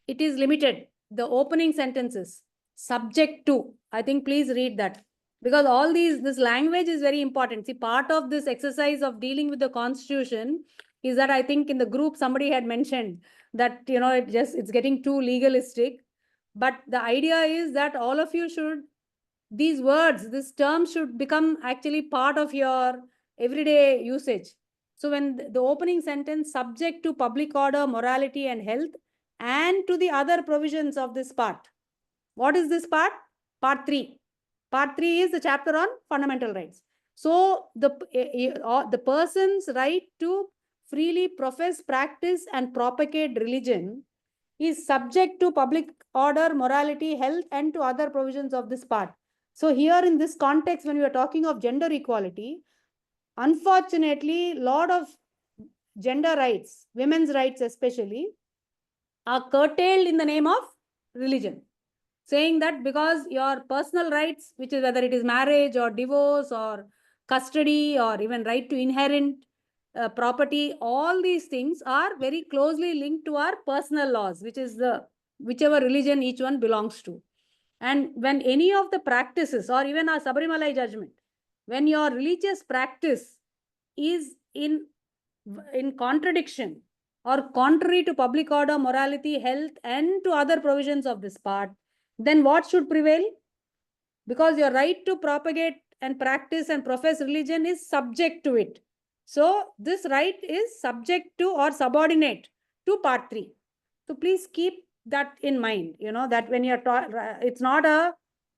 Speaker 2: it is limited. The opening sentences, subject to, I think please read that. Because all this language is very important. See, part of this exercise of dealing with the constitution is that I think in the group somebody had mentioned that, it's getting too legalistic. But the idea is that all of you should, these words, these terms should become actually part of your everyday usage. So when the opening sentence, subject to public order, morality and health, and to the other provisions of this part. What is this part? Part 3. Part 3 is the chapter on fundamental rights. So the person's right to freely profess, practice and propagate religion is subject to public order, morality, health and to other provisions of this part. So here in this context, when we are talking of gender equality, unfortunately, a lot of gender rights, women's rights especially, are curtailed in the name of religion. Saying that because your personal rights, which is whether it is marriage or divorce or custody or even right to inherit property, all these things are very closely linked to our personal laws, which is whichever religion each one belongs to. And when any of the practices or even our Sabarimala judgment, when your religious practice is in contradiction or contrary to public order, morality, health, and to other provisions of this part, then what should prevail? Because your right to propagate and practice and profess religion is subject to it. So this right is subject to or subordinate to part 3. So please keep that in mind, that when you're it's not a,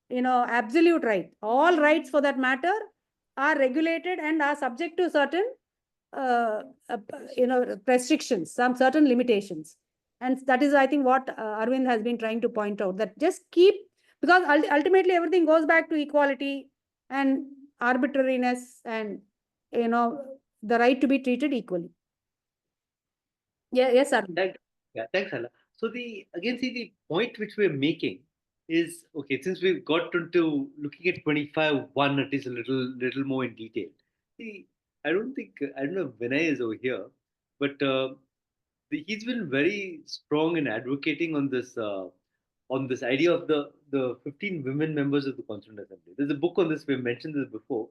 Speaker 2: absolute right. All rights for that matter are regulated and are subject to certain restrictions, some certain limitations. And that is, I think, what Arvind has been trying to point out, that just keep, because ultimately everything goes back to equality and arbitrariness and, the right to be treated equally. Yeah, yes, Arvind.
Speaker 12: Thanks, Hala. So the the point which we're making is, okay, since we've got into looking at 25.1 at least a little more in detail. See, I don't know if Vinay is over here, but he's been very strong in advocating on this idea of the 15 women members of the Constituent Assembly. There's a book on this, we've mentioned this before,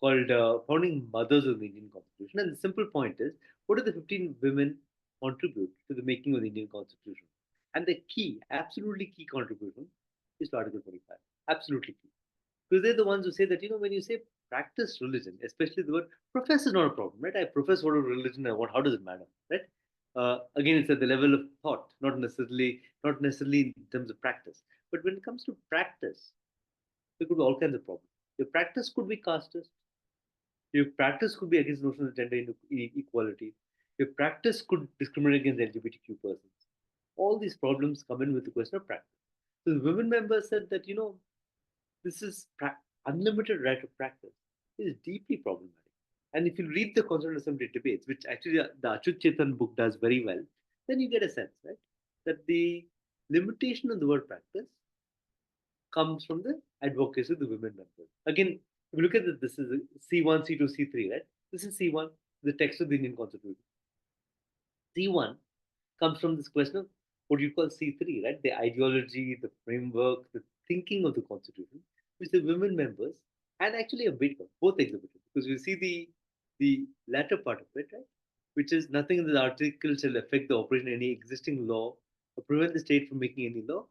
Speaker 12: called Founding Mothers of the Indian Constitution. And the simple point is, what do the 15 women contribute to the making of the Indian Constitution? And the key, absolutely key contribution is to Article 25. Absolutely key. Because they're the ones who say that, when you say practice religion, especially the word profess is not a problem, right? I profess whatever religion I want. How does it matter, right? Again, it's at the level of thought, not necessarily in terms of practice. But when it comes to practice, there could be all kinds of problems. Your practice could be casteist. Your practice could be against the notion of gender equality. Your practice could discriminate against LGBTQ persons. All these problems come in with the question of practice. So the women members said that, this is unlimited right of practice. It is deeply problematic. And if you read the Constituent Assembly debates, which actually the Achut Chetan book does very well, then you get a sense, right, that the limitation of the word practice comes from the advocacy of the women members. Again, if you look at this is C1, C2, C3, right? This is C1, the text of the Indian Constitution. C1 comes from this question of what you call C3, right? The ideology, the framework, the thinking of the Constitution, which the women members and actually a bit of both exhibited. Because you see the latter part of it, right? Which is nothing in the article shall affect the operation of any existing law or prevent the state from making any law.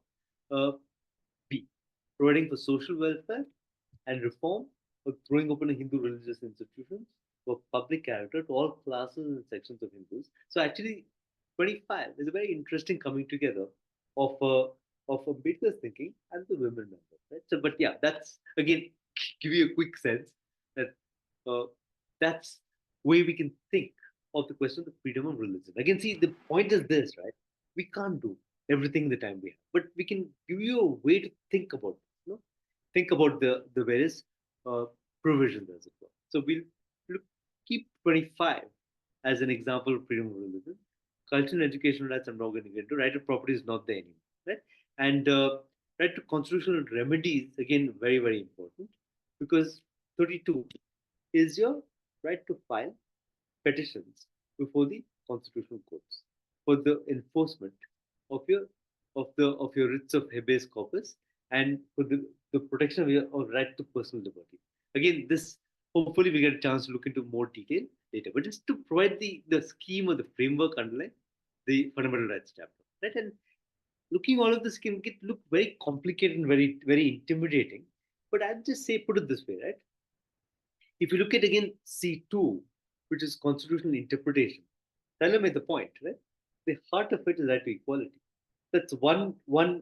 Speaker 12: B, providing for social welfare and reform or throwing open a Hindu religious institutions for public character to all classes and sections of Hindus. So actually, 25 is a very interesting coming together of Ambedkar's thinking and the women members. Right? So, but yeah, that's again give you a quick sense that that's way we can think of the question of the freedom of religion. Again, see, the point is this, right? We can't do everything the time we have, but we can give you a way to think about it, you know? Think about the various provisions as it were. So we'll keep 25 as an example of freedom of religion. Cultural and educational rights I'm not going to get into. Right to property is not there anymore, right? And right to constitutional remedies, again, very, very important, because 32 is your right to file petitions before the constitutional courts for the enforcement of your writs of habeas corpus and for the protection of your right to personal liberty. Again, this hopefully we get a chance to look into more detail later, but just to provide the scheme or the framework underlying the fundamental rights chapter, right? And looking all of this can look very complicated and very, very intimidating. But I'd just say, put it this way, right? If you look at again C2, which is constitutional interpretation, Tyler made the point, right? The heart of it is right to equality. That's one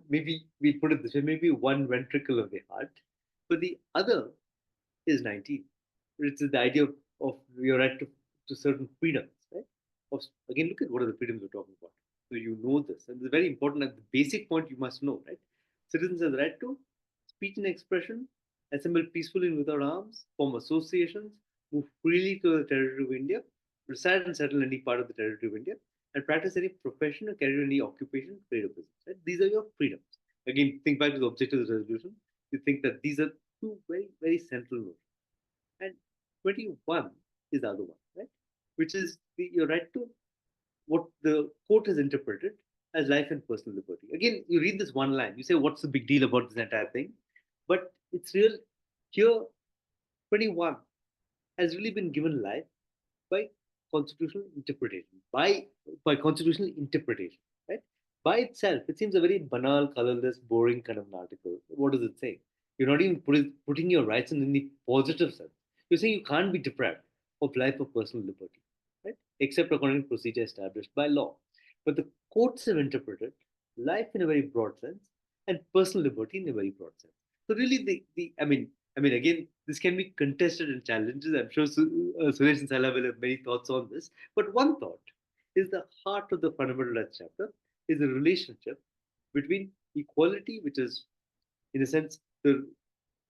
Speaker 12: maybe we put it this way, maybe one ventricle of the heart, but the other is 19, which is the idea of your right to certain freedoms, right? Again, look at what are the freedoms we're talking about. So you know this, and it's very important at the basic point you must know, right? Citizens have the right to speech and expression, assemble peacefully and without arms, form associations, move freely to the territory of India, reside and settle in any part of the territory of India, and practice any profession or carry any occupation, trade or business. Right? These are your freedoms. Again, think back to the objective of the resolution. You think that these are two very, very central notions. And 21 is the other one, right? Which is your right to what the court has interpreted as life and personal liberty. Again, you read this one line, you say, what's the big deal about this entire thing? But it's real. Here, 21 has really been given life by constitutional interpretation. By constitutional interpretation, right? By itself, it seems a very banal, colorless, boring kind of an article. What does it say? You're not even putting your rights in any positive sense. You're saying you can't be deprived of life or personal liberty, right? Except according to procedure established by law. But the courts have interpreted life in a very broad sense and personal liberty in a very broad sense. So really, I mean, again, this can be contested and challenged. I'm sure Suresh and Salah will have many thoughts on this. But one thought is the heart of the fundamental rights chapter is the relationship between equality, which is, in a sense, the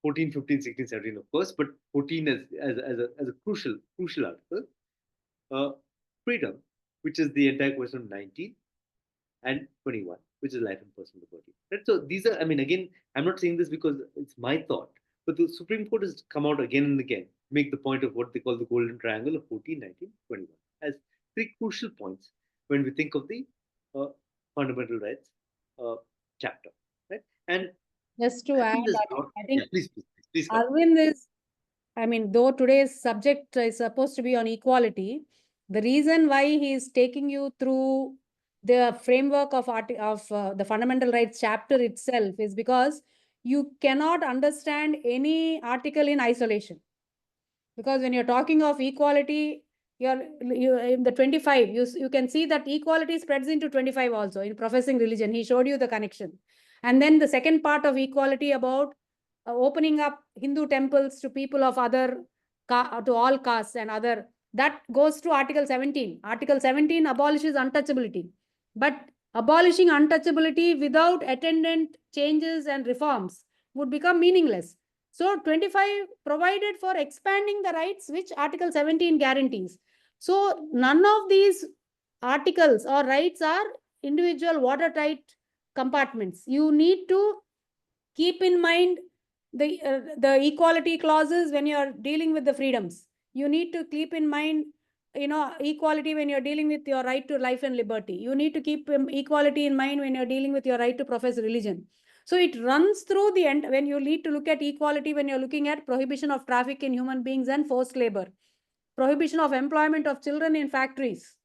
Speaker 12: 14, 15, 16, 17, of course, but 14 as a crucial article, freedom, which is the entire question of 19, and 21, which is life and personal liberty. Right? So these are, I mean, again, I'm not saying this because it's my thought, but the Supreme Court has come out again and again, make the point of what they call the golden triangle of 14, 19, 21, as three crucial points when we think of the fundamental rights chapter. Right? And
Speaker 2: just to add, I think
Speaker 12: please
Speaker 2: Arvind is, I mean, though today's subject is supposed to be on equality, the reason why he is taking you through the framework of the fundamental rights chapter itself is because you cannot understand any article in isolation. Because when you're talking of equality, you in the 25, you can see that equality spreads into 25 also in professing religion. He showed you the connection. And then the second part of equality about opening up Hindu temples to people of other, to all castes and other, that goes to Article 17. Article 17 abolishes untouchability. But abolishing untouchability without attendant changes and reforms would become meaningless. So 25 provided for expanding the rights which Article 17 guarantees. So none of these articles or rights are individual watertight compartments. You need to keep in mind the equality clauses when you are dealing with the freedoms. You need to keep in mind, equality when you're dealing with your right to life and liberty. You need to keep equality in mind when you're dealing with your right to profess religion. So it runs through the end when you need to look at equality, when you're looking at prohibition of traffic in human beings and forced labor, prohibition of employment of children in factories.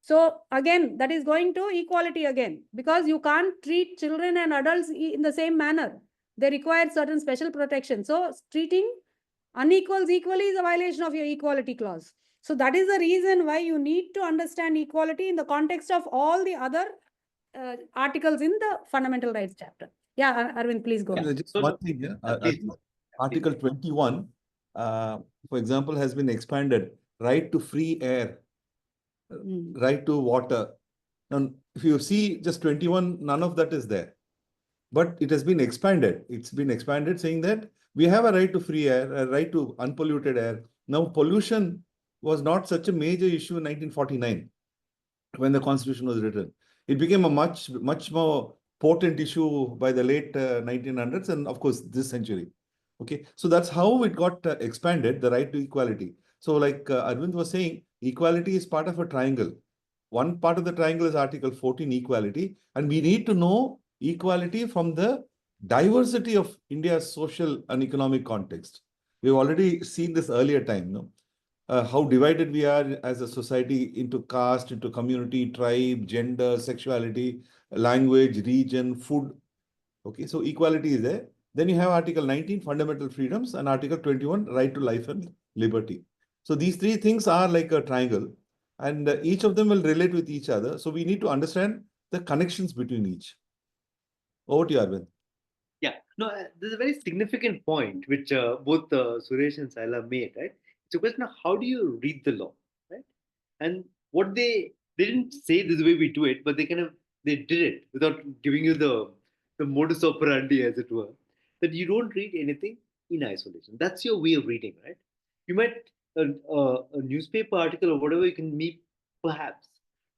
Speaker 2: So again, that is going to equality again, because you can't treat children and adults in the same manner. They require certain special protection. So treating unequals equally is a violation of your equality clause. So that is the reason why you need to understand equality in the context of all the other articles in the fundamental rights chapter. Yeah, Arvind, please go.
Speaker 6: Just one thing here. Article 21, for example, has been expanded. Right to free air, right to water. Now, if you see just 21, none of that is there. But it has been expanded. It's been expanded saying that we have a right to free air, a right to unpolluted air. Now, pollution was not such a major issue in 1949 when the Constitution was written. It became a much more potent issue by the late 1900s and, of course, this century. Okay, so that's how it got expanded, the right to equality. So like Arvind was saying, equality is part of a triangle. One part of the triangle is Article 14, equality, and we need to know equality from the diversity of India's social and economic context. We've already seen this earlier time, no? How divided we are as a society into caste, into community, tribe, gender, sexuality, language, region, food. Okay, so equality is there. Then you have Article 19, fundamental freedoms, and Article 21, right to life and liberty. So these three things are like a triangle, and each of them will relate with each other. So we need to understand the connections between each. Over to you, Arvind.
Speaker 12: Yeah, no, there's a very significant point which both Suresh and Saila made, right? It's a question of how do you read the law, right? And what they didn't say this way we do it, but they did it without giving you the modus operandi, as it were, that you don't read anything in isolation. That's your way of reading, right? You might a newspaper article or whatever you can meet, perhaps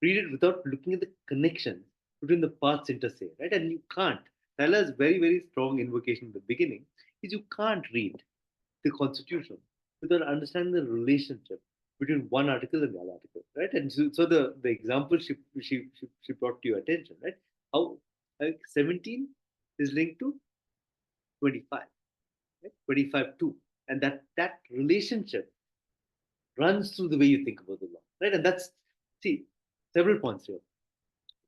Speaker 12: read it without looking at the connection between the parts intersect, right? And you can't. Tyler's very, very strong invocation in the beginning is you can't read the Constitution without understanding the relationship between one article and the other article, right? And so the example she brought to your attention, right? How 17 is linked to 25, right? 25 2, and that relationship runs through the way you think about the law, right? And that's several points here.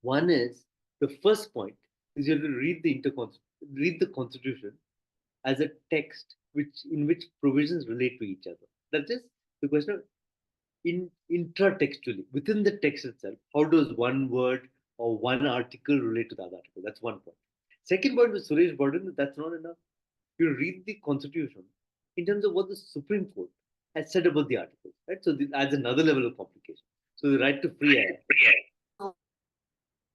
Speaker 12: One is the first point is you have to read the Constitution as a text in which provisions relate to each other. That is the question of intratextually within the text itself. How does one word or one article relate to the other article? That's one point. Second point with Suresh brought in, that's not enough. You read the Constitution in terms of what the Supreme Court has said about the articles, right? So this adds another level of complication. So the right to free air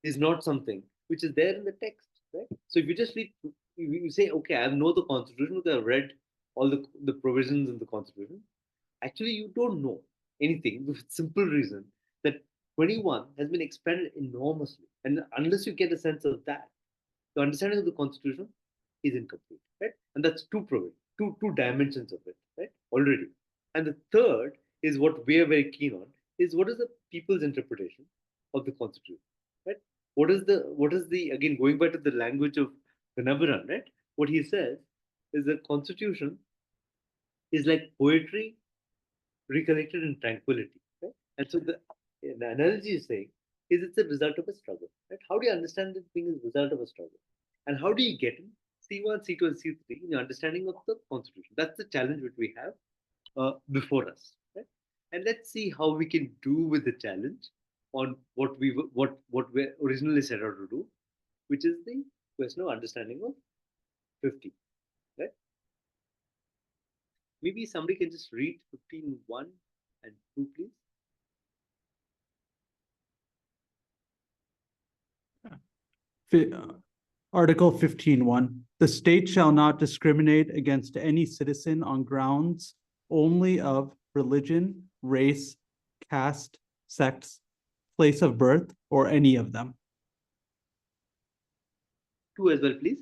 Speaker 12: is not something which is there in the text, right? So if you just read, you say, okay, I know the Constitution, because I've read all the provisions in the Constitution. Actually, you don't know anything with simple reason that 21 has been expanded enormously. And unless you get a sense of that, the understanding of the Constitution is incomplete, right? And that's two dimensions of it, right? Already. And the third is what we are very keen on, is what is the people's interpretation of the Constitution, right? What is the again, going back to the language of Ganabharan, right? What he says is the Constitution is like poetry recollected in tranquility, right? And so the analogy is saying is it's a result of a struggle, right? How do you understand this being a result of a struggle? And how do you get in C1, C2, and C3 in your understanding of the Constitution? That's the challenge which we have before us, right? And let's see how we can do with the challenge on what we originally set out to do, which is the question of understanding of 50, right? Maybe somebody can just read 15.1 and 2, please.
Speaker 13: Article 15.1. The state shall not discriminate against any citizen on grounds only of religion, race, caste, sex, place of birth, or any of them.
Speaker 12: 2 as well, please.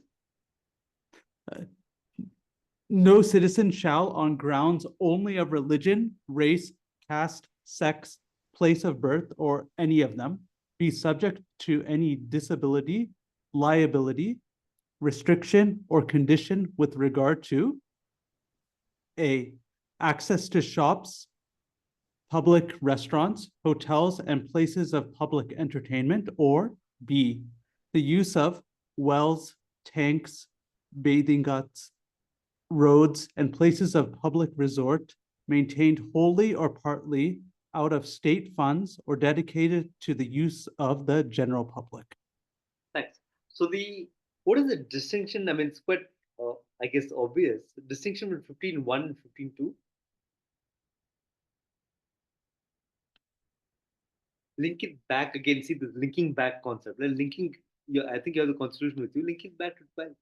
Speaker 13: no citizen shall, on grounds only of religion, race, caste, sex, place of birth, or any of them, be subject to any disability, liability, restriction, or condition with regard to A, access to shops, public restaurants, hotels, and places of public entertainment, or B, the use of wells, tanks, bathing huts, roads, and places of public resort maintained wholly or partly out of state funds or dedicated to the use of the general public.
Speaker 12: Thanks. So what is the distinction? I mean, it's quite, I guess, obvious. The distinction between 15.1 and 15.2. Link it back again. See the linking back concept. Like linking, I think you have the constitution with you. Link it back to 12.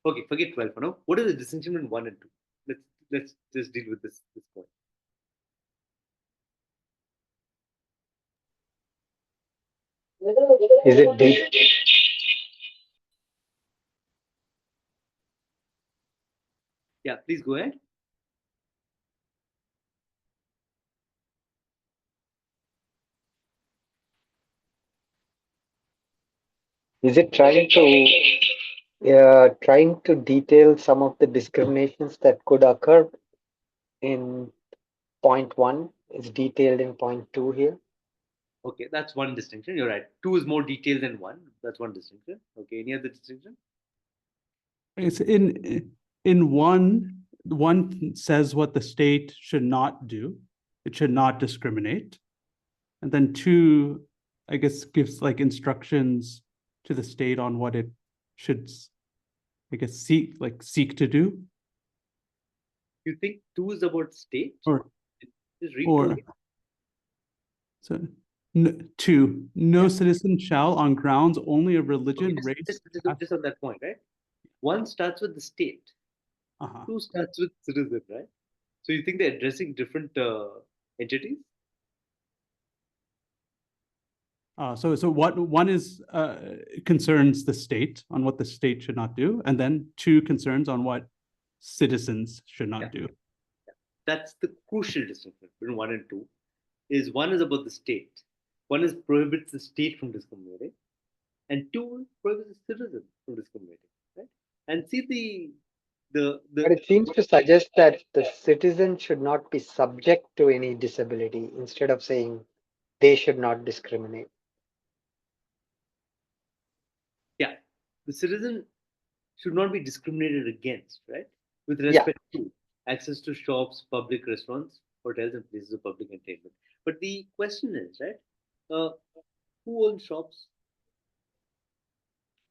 Speaker 12: Okay, forget 12 for now. What is the distinction between 1 and 2? Let's just deal with this point.
Speaker 7: Is it deep?
Speaker 12: Yeah, please go ahead.
Speaker 7: Is it trying to detail some of the discriminations that could occur in point 1? Is detailed in point 2 here?
Speaker 12: Okay, that's one distinction. You're right. 2 is more detailed than 1. That's one distinction. Okay, any other distinction?
Speaker 13: It's in one says what the state should not do. It should not discriminate. And then 2, I guess, gives like instructions to the state on what it should, I guess, seek to do.
Speaker 12: You think 2 is about state?
Speaker 13: Or
Speaker 12: just read
Speaker 13: or
Speaker 12: 2.
Speaker 13: So 2, no citizen shall, on grounds only of religion,
Speaker 12: Okay,
Speaker 13: race.
Speaker 12: just on that point, right? 1 starts with the state. 2 starts with citizen, right? So you think they're addressing different entities?
Speaker 13: So what one is concerns the state on what the state should not do, and then 2 concerns on what citizens should not do.
Speaker 12: That's the crucial distinction between 1 and 2. Is 1 is about the state. 1 is prohibits the state from discriminating, and 2 prohibits the citizen from discriminating, right? And see
Speaker 7: But it seems to suggest that the citizen should not be subject to any disability instead of saying they should not discriminate.
Speaker 12: Yeah, the citizen should not be discriminated against, right? With respect to access to shops, public restaurants, hotels, and places of public entertainment. But the question is, right? Who owns shops?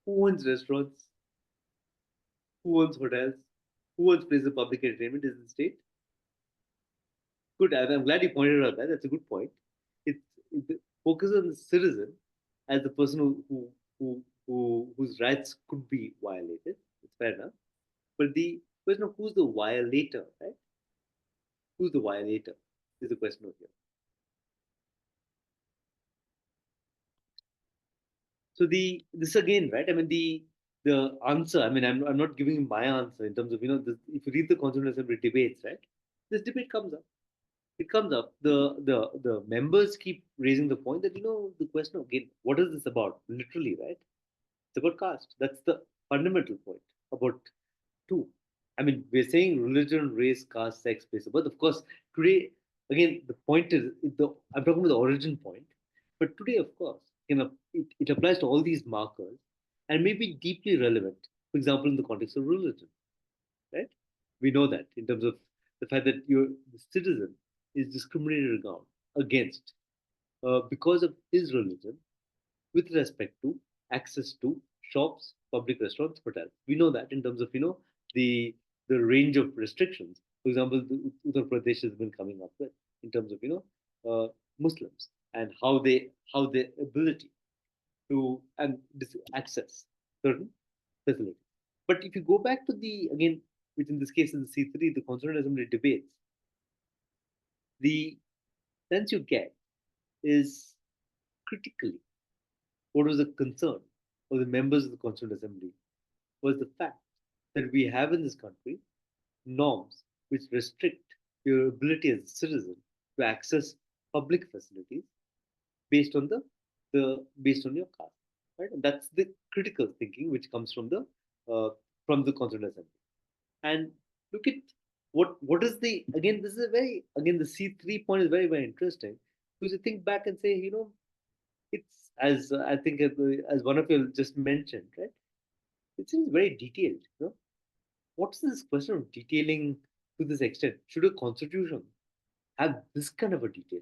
Speaker 12: Who owns restaurants? Who owns hotels? Who owns places of public entertainment? Is the state? Good. I'm glad you pointed out that. That's a good point. It focuses on the citizen as the person whose rights could be violated. It's fair enough. But the question of who's the violator, right? Who's the violator is the question of here. So this again, right? I mean the answer. I mean, I'm not giving my answer in terms of if you read the Constitutional Assembly debates, right? This debate comes up. It comes up. The members keep raising the point that the question again, what is this about? Literally, right? It's about caste. That's the fundamental point about 2. I mean, we're saying religion, race, caste, sex, place of birth. Of course, today, again, the point is, I'm talking about the origin point. But today, of course, it applies to all these markers and may be deeply relevant, for example, in the context of religion, right? We know that in terms of the fact that the citizen is discriminated against because of his religion with respect to access to shops, public restaurants, hotels. We know that in terms of the range of restrictions. For example, Uttar Pradesh has been coming up with in terms of Muslims and how their ability to access certain facilities. But if you go back to again, which in this case is the C3, the Constitutional Assembly debates, the sense you get is critically, what was the concern of the members of the Constituent Assembly was the fact that we have in this country norms which restrict your ability as a citizen to access public facilities based on based on your caste, right? And that's the critical thinking which comes from the Constituent Assembly. And look at what is the again. This is a very again the C3 point is very interesting because you think back and say it's as I think as one of you just mentioned, right? It seems very detailed. What's this question of detailing to this extent? Should a constitution have this kind of a detail?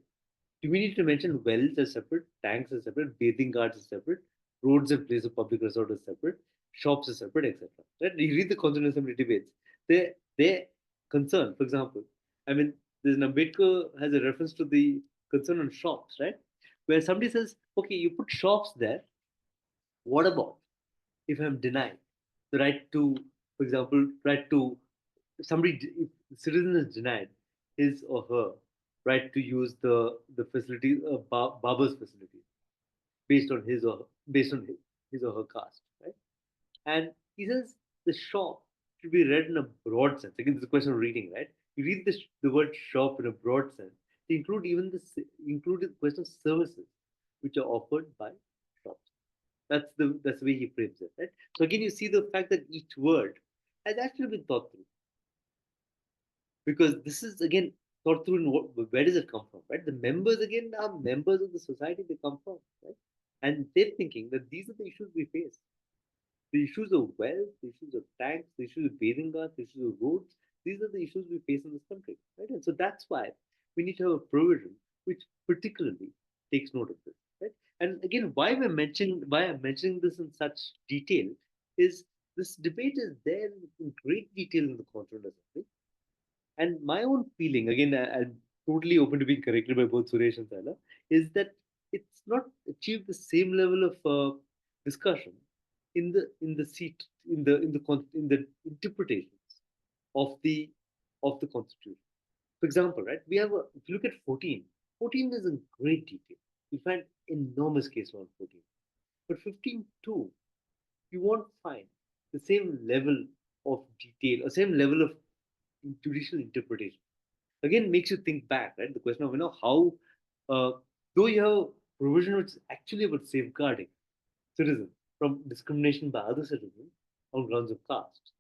Speaker 12: Do we need to mention wells as separate, tanks as separate, bathing guards as separate, roads and places of public resort as separate, shops as separate, etc. Right? You read the Constituent Assembly debates. Their concern, for example, I mean, there's an Ambedkar has a reference to the concern on shops, right? Where somebody says, okay, you put shops there. What about if I'm denied the right to, for example, right to somebody, if the citizen is denied his or her right to use the facility, barber's facility, based on his or her caste, right? And he says the shop should be read in a broad sense. Again, it's a question of reading, right? You read the word shop in a broad sense. They include even include the question of services which are offered by shops. That's the way he frames it, right? So again, you see the fact that each word has actually been thought through, because this is again thought through in where does it come from, right? The members again are members of the society they come from, right? And they're thinking that these are the issues we face. The issues of wells, the issues of tanks, the issues of bathing guards, the issues of roads, these are the issues we face in this country, right? And so that's why we need to have a provision which particularly takes note of this, right? And again, why I'm mentioning this in such detail is this debate is there in great detail in the Constituent Assembly. And my own feeling, again, I'm totally open to being corrected by both Suresh and Saila, is that it's not achieved the same level of discussion in the seat in the interpretations of the Constitution. For example, right, we have if you look at 14, 14 is in great detail. You find enormous case law on 14, but 15.2 you won't find the same level of detail or same level of judicial interpretation. Again, makes you think back, right? The question of how, though you have provision which is actually about safeguarding citizens from discrimination by other citizens on grounds of caste,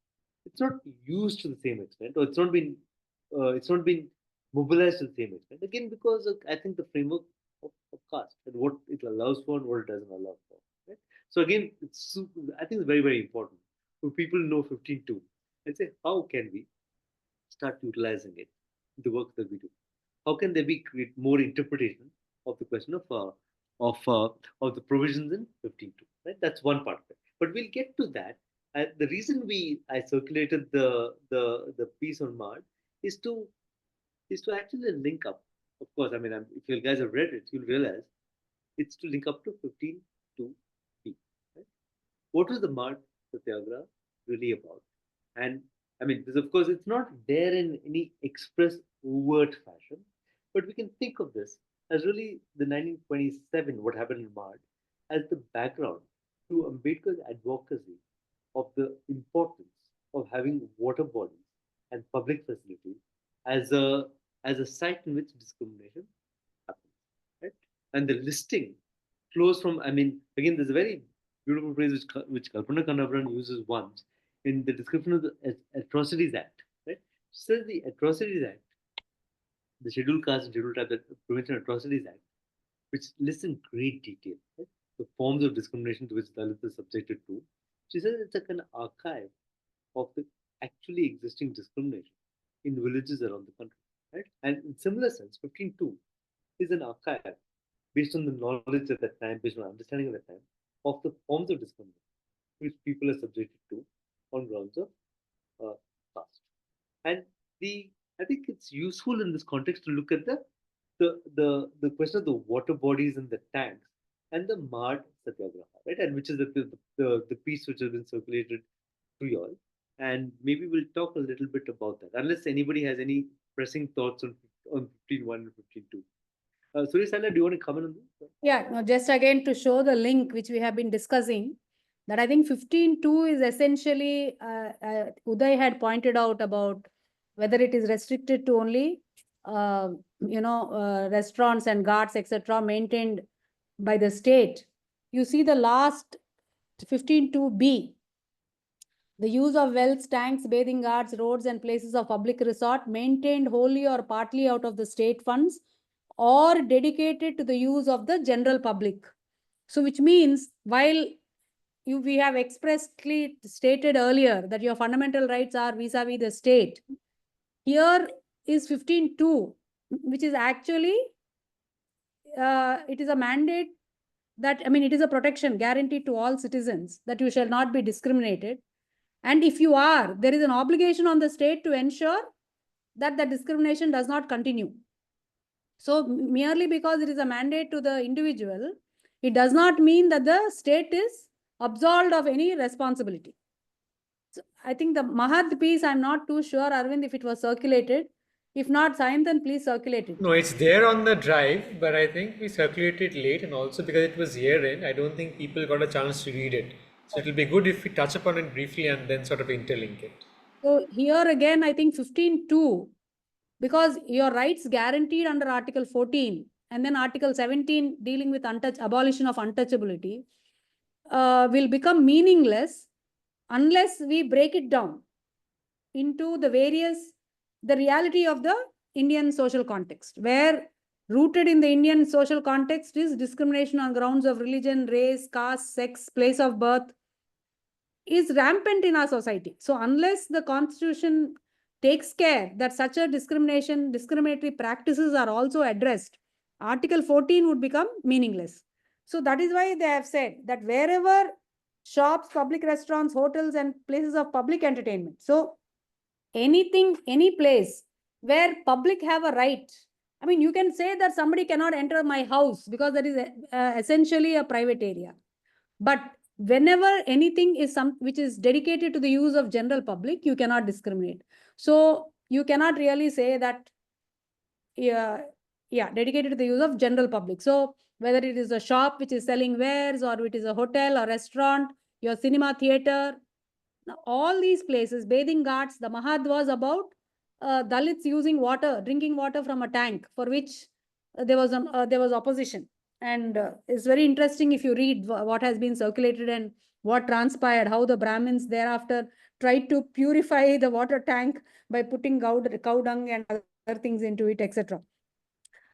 Speaker 12: it's not used to the same extent, or it's not been mobilized to the same extent. Again, because of, I think the framework of caste and what it allows for and what it doesn't allow for. Right? So again, I think it's very important for people to know 15.2 and say how can we start utilizing it in the work that we do. How can there be create more interpretation of the question of the provisions in 15.2? Right, that's one part of it. But we'll get to that. The reason I circulated the piece on Mard is to actually link up. Of course, I mean, if you guys have read it, you'll realize it's to link up to 15.2b. Right? What was the Mard Satyagraha really about? And I mean, this of course it's not there in any express overt fashion, but we can think of this as really the 1927, what happened in Mard, as the background to Ambedkar's advocacy of the importance of having water bodies and public facilities as a site in which discrimination happens, right? And the listing flows from. I mean, again, there's a very beautiful phrase which Kalpana Kannavaran uses once in the description of the Atrocities Act, right? She says the Atrocities Act, the Scheduled Caste and Scheduled Tribe Prevention Atrocities Act, which lists in great detail, right, the forms of discrimination to which Dalits are subjected to. She says it's like an archive of the actually existing discrimination in villages around the country, right? And in similar sense, 15.2 is an archive based on the knowledge at that time, based on understanding at that time, of the forms of discrimination which people are subjected to on grounds of caste. And I think it's useful in this context to look at the question of the water bodies and the tanks and the Mard Satyagraha, right? And which is the piece which has been circulated to you all. And maybe we'll talk a little bit about that, unless anybody has any pressing thoughts on 15.1 and 15.2. Surisala, do you want to comment on this?
Speaker 2: Yeah, no, just again to show the link which we have been discussing, that I think 15.2 is essentially, Uday had pointed out about whether it is restricted to only, restaurants and ghats, etc., maintained by the state. You see the last 15.2b, the use of wells, tanks, bathing ghats, roads, and places of public resort maintained wholly or partly out of the state funds or dedicated to the use of the general public. So, which means while we have expressly stated earlier that your fundamental rights are vis-a-vis the state, here is 15.2, which is actually, it is a mandate that, it is a protection guaranteed to all citizens that you shall not be discriminated. And if you are, there is an obligation on the state to ensure that the discrimination does not continue. So merely because it is a mandate to the individual, it does not mean that the state is absolved of any responsibility. So I think the Mahad piece, I'm not too sure, Arvind, if it was circulated. If not, Sayantan, please circulate it.
Speaker 1: No, it's there on the drive, but I think we circulated late, and also because it was year end, I don't think people got a chance to read it. So it'll be good if we touch upon it briefly and then sort of interlink it.
Speaker 2: So here again, I think 15.2, because your rights guaranteed under Article 14 and then Article 17 dealing with abolition of untouchability will become meaningless unless we break it down into the reality of the Indian social context, where rooted in the Indian social context is discrimination on grounds of religion, race, caste, sex, place of birth, is rampant in our society. So unless the Constitution takes care that such a discriminatory practices are also addressed, Article 14 would become meaningless. So that is why they have said that wherever shops, public restaurants, hotels, and places of public entertainment, so any place where public have a right, you can say that somebody cannot enter my house because that is essentially a private area. But whenever anything is which is dedicated to the use of general public, you cannot discriminate. So you cannot really say that, dedicated to the use of general public. So whether it is a shop which is selling wares, or it is a hotel or restaurant, your cinema theater, all these places, bathing ghats, the Mahad was about Dalits using drinking water from a tank, for which there was opposition. And it's very interesting if you read what has been circulated and what transpired, how the Brahmins thereafter tried to purify the water tank by putting cow dung and other things into it, etc.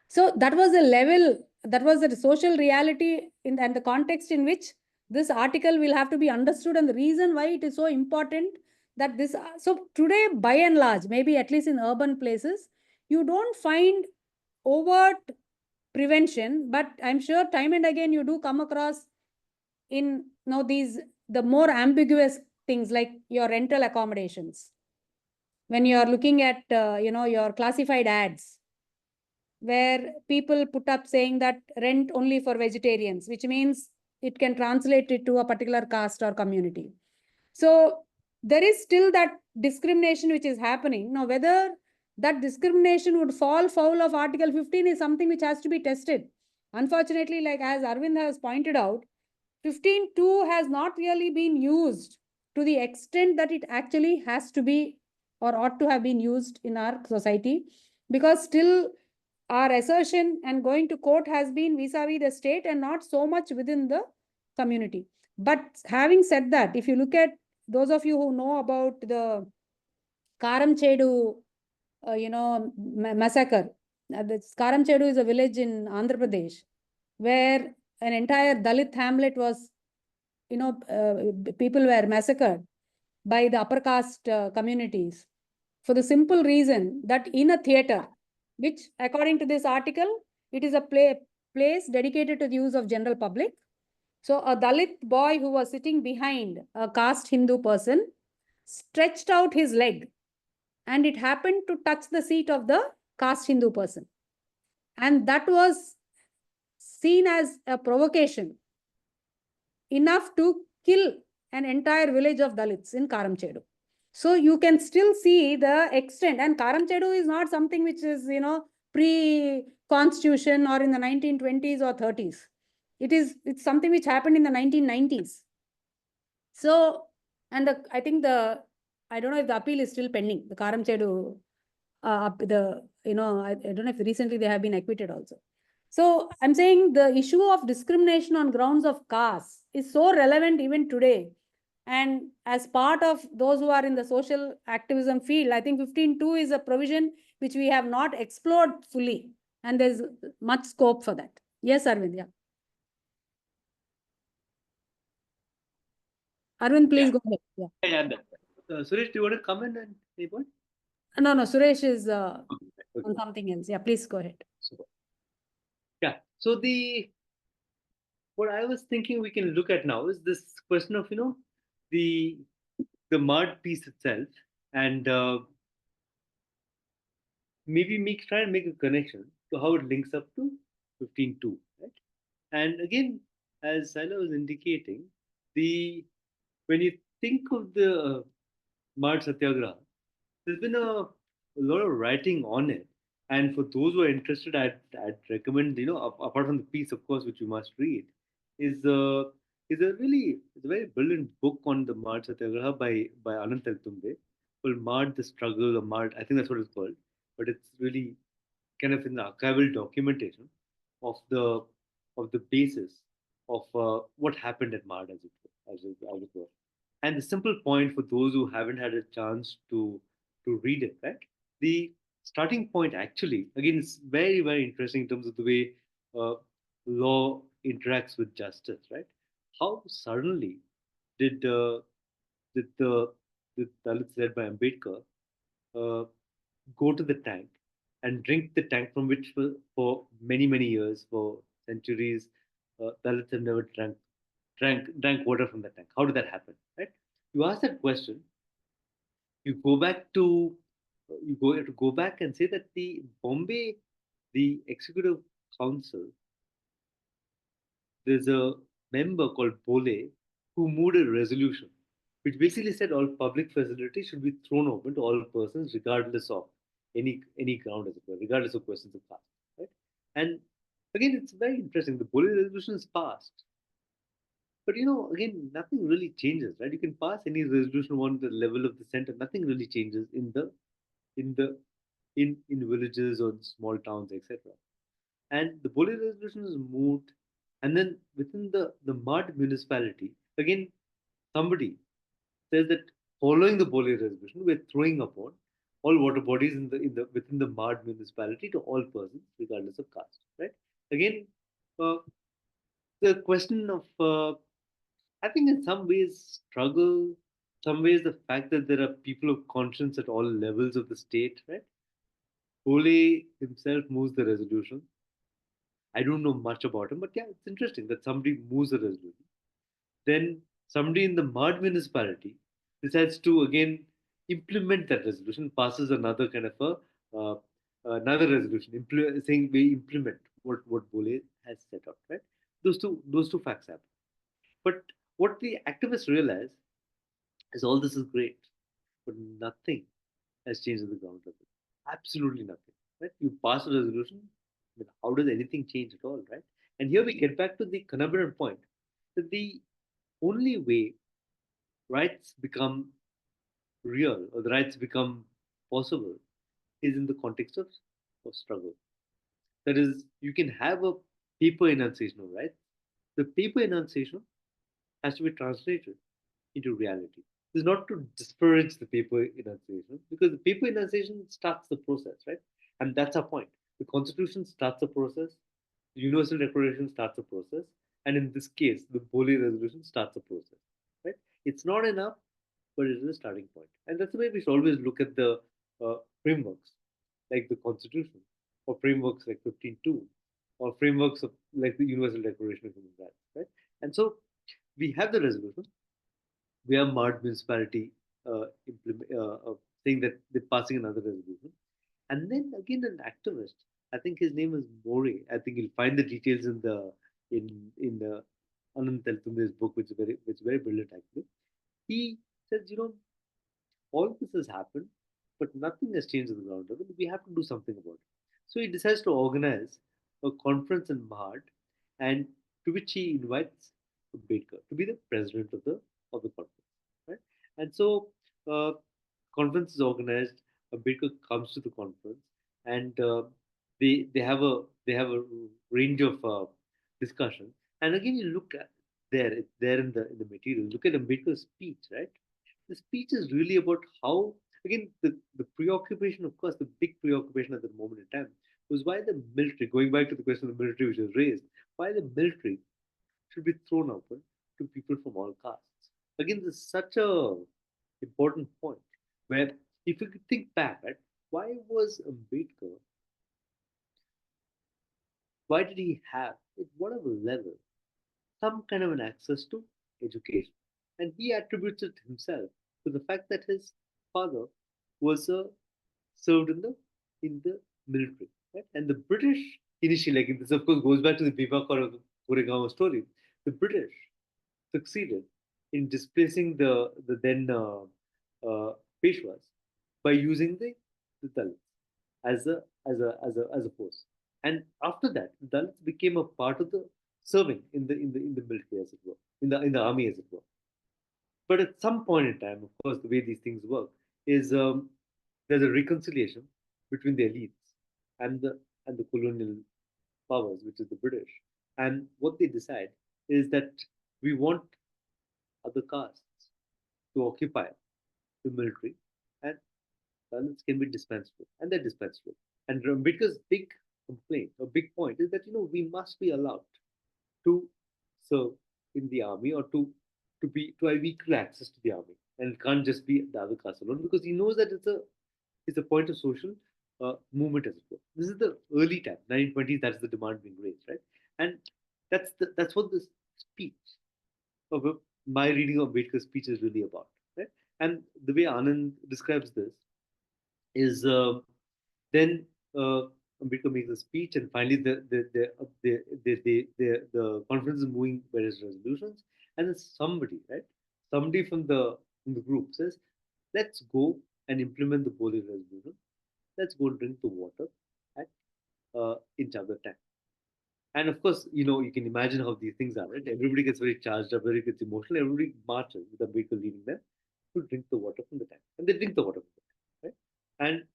Speaker 2: So that was a level, that was the social reality and the context in which this article will have to be understood, and the reason why it is so important that this. So today, by and large, maybe at least in urban places, you don't find overt prevention, but I'm sure time and again you do come across in the more ambiguous things like your rental accommodations. When you are looking at your classified ads, where people put up saying that rent only for vegetarians, which means it can translate it to a particular caste or community. So there is still that discrimination which is happening. Now, whether that discrimination would fall foul of Article 15 is something which has to be tested. Unfortunately, like as Arvind has pointed out, 15.2 has not really been used to the extent that it actually has to be or ought to have been used in our society, because still our assertion and going to court has been vis-a-vis the state and not so much within the community. But having said that, if you look at those of you who know about the Karamchedu, massacre, Karamchedu is a village in Andhra Pradesh where an entire Dalit hamlet was, people were massacred by the upper caste communities for the simple reason that in a theater, which according to this article, it is a place dedicated to the use of general public. So a Dalit boy who was sitting behind a caste Hindu person stretched out his leg, and it happened to touch the seat of the caste Hindu person. And that was seen as a provocation enough to kill an entire village of Dalits in Karamchedu. So you can still see the extent, and Karamchedu is not something which is, pre-constitution or in the 1920s or 30s. It's something which happened in the 1990s. So, and I think I don't know if the appeal is still pending. The Karam Chedu, I don't know if recently they have been acquitted also. So I'm saying the issue of discrimination on grounds of caste is so relevant even today. And as part of those who are in the social activism field, I think 15.2 is a provision which we have not explored fully. And there's much scope for that. Yes, Arvind, yeah. Arvind, please go ahead. Yeah.
Speaker 12: And Suresh, do you want to come in and say what?
Speaker 2: No, Suresh is on something else. Yeah, please go ahead.
Speaker 12: Super. Yeah. So what I was thinking we can look at now is this question of the mud piece itself, and maybe try and make a connection to how it links up to 15.2, right? And again, as Sila was indicating, when you think of the Mud Satyagraha, there's been a lot of writing on it. And for those who are interested, I'd recommend, apart from the piece, of course, which you must read, is a very brilliant book on the Mud Satyagraha by Anant Teltumbe called Mud the Struggle, or Mud, I think that's what it's called. But it's really kind of in the archival documentation of the basis of what happened at Mard, as it were. And the simple point for those who haven't had a chance to read it, right? The starting point actually, again, is very, very interesting in terms of the way law interacts with justice, right? How suddenly did did the Dalits led by Ambedkar uh, go to the tank and drink the tank from which for many, many years, for centuries, Dalits have never drank water from the tank. How did that happen? Right? You ask that question, you go back to you have to go back and say that the Executive Council, there's a member called Bole who moved a resolution which basically said all public facilities should be thrown open to all persons regardless of any ground, as it were, regardless of questions of caste. Right? And again, it's very interesting. The Bole resolution is passed. But again, nothing really changes, right? You can pass any resolution on the level of the center. Nothing really changes in the in villages or small towns, etc. And the Bole resolution is moved, and then within the mud municipality, again, somebody says that following the Bole resolution, we're throwing upon all water bodies within the mud municipality to all persons, regardless of caste. Right? Again, the question of I think in some ways struggle, some ways the fact that there are people of conscience at all levels of the state, right? Bole himself moves the resolution. I don't know much about him, but yeah, it's interesting that somebody moves the resolution. Then somebody in the Mud municipality decides to again implement that resolution, passes another kind of another resolution, saying we implement what Bole has set out. Right? Those two facts happen. But what the activists realize is all this is great, but nothing has changed at the ground level. Absolutely nothing. Right? You pass a resolution, but how does anything change at all, right? And here we get back to the Kanabran point that the only way rights become real or the rights become possible is in the context of struggle. That is, you can have a paper enunciation of rights. The paper enunciation has to be translated into reality. This is not to discourage the paper enunciation, because the paper enunciation starts the process, right? And that's our point. The Constitution starts the process, the Universal Declaration starts the process, and in this case, the Bole Resolution starts the process, right? It's not enough, but it is a starting point. And that's the way we should always look at the frameworks, like the Constitution, or frameworks like 15.2, or frameworks of like the Universal Declaration of Human Rights, right? And so we have the resolution, we have Mard municipality saying that they're passing another resolution. And then again, an activist, I think his name is More. I think you'll find the details in the Anand Teltumbe's book, which is very brilliant actually. He says, all this has happened, but nothing has changed on the ground level. We have to do something about it. So he decides to organize a conference in Mahad, and to which he invites Ambedkar to be the president of the conference, right? And so uh, conference is organized. Ambedkar comes to the conference, and they have a range of discussion. And again, you look at it's there in the material. Look at Ambedkar's speech, right? The speech is really about how, again, the preoccupation, of course, the big preoccupation at the moment in time was why the military, going back to the question of the military which was raised, why the military should be thrown open to people from all castes. Again, this is such a important point where, if you could think back, right, why was Ambedkar, why did he have, at whatever level, some kind of an access to education? And he attributes it himself to the fact that his father was served in the military, right? And the British initially, like this, of course, goes back to the Bhima Koregaon story. The British succeeded in displacing the then Peshwas by using the Dalits as a force. And after that, the Dalits became a part of the serving in the military, as it were, in the army, as it were. But at some point in time, of course, the way these things work is, there's a reconciliation between the elites and the colonial powers, which is the British. And what they decide is that we want other castes to occupy the military, and Dalits can be dispensed with, and they're dispensed with. And Ambedkar's big complaint or big point is that we must be allowed to serve in the army, or to have equal access to the army, and it can't just be the other caste alone, because he knows that it's a point of social movement, as it were. This is the early time, 1920s. That's the demand being raised, right? And that's what this speech of my reading of Ambedkar's speech is really about, right? And the way Anand describes this is, then Ambedkar makes a speech, and finally the conference is moving various resolutions, and then somebody from the group says, let's go and implement the Bodhi resolution. Let's go and drink the water at in Chadar tank. And of course, you can imagine how these things are, right? Everybody gets very charged up, everybody gets emotional, everybody marches with Ambedkar leading them to drink the water from the tank. And they drink the water from the tank, right? And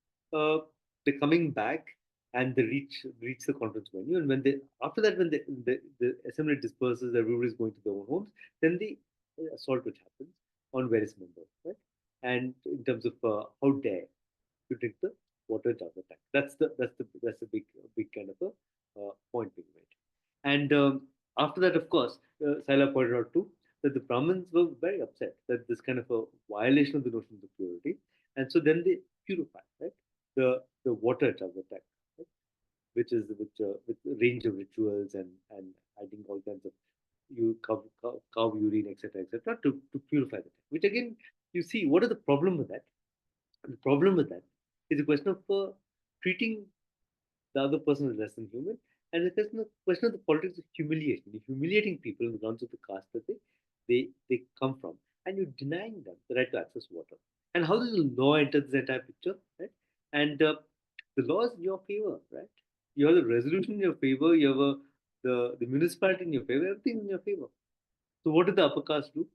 Speaker 12: they're coming back, and they reach the conference venue. And when the assembly disperses, everybody's going to their own homes, then the assault which happens on various members, right? And in terms of how dare you drink the water out of the tank. That's a big kind of a point being made. And after that, of course, Saila pointed out too that the Brahmins were very upset that this kind of a violation of the notion of purity, and so then they purify, right, the water out of the tank, right? Which is with a range of rituals, and adding all kinds of cow urine, etc., to purify the tank. Which again, you see, what is the problem with that? The problem with that is a question of treating the other person as less than human, and it's a question of the politics of humiliation. You're humiliating people in the grounds of the caste that they come from, and you're denying them the right to access water. And how does the law enter this entire picture, right? And the law is in your favor, right? You have the resolution in your favor. You have the municipality in your favor. Everything in your favor. So what did the upper caste do?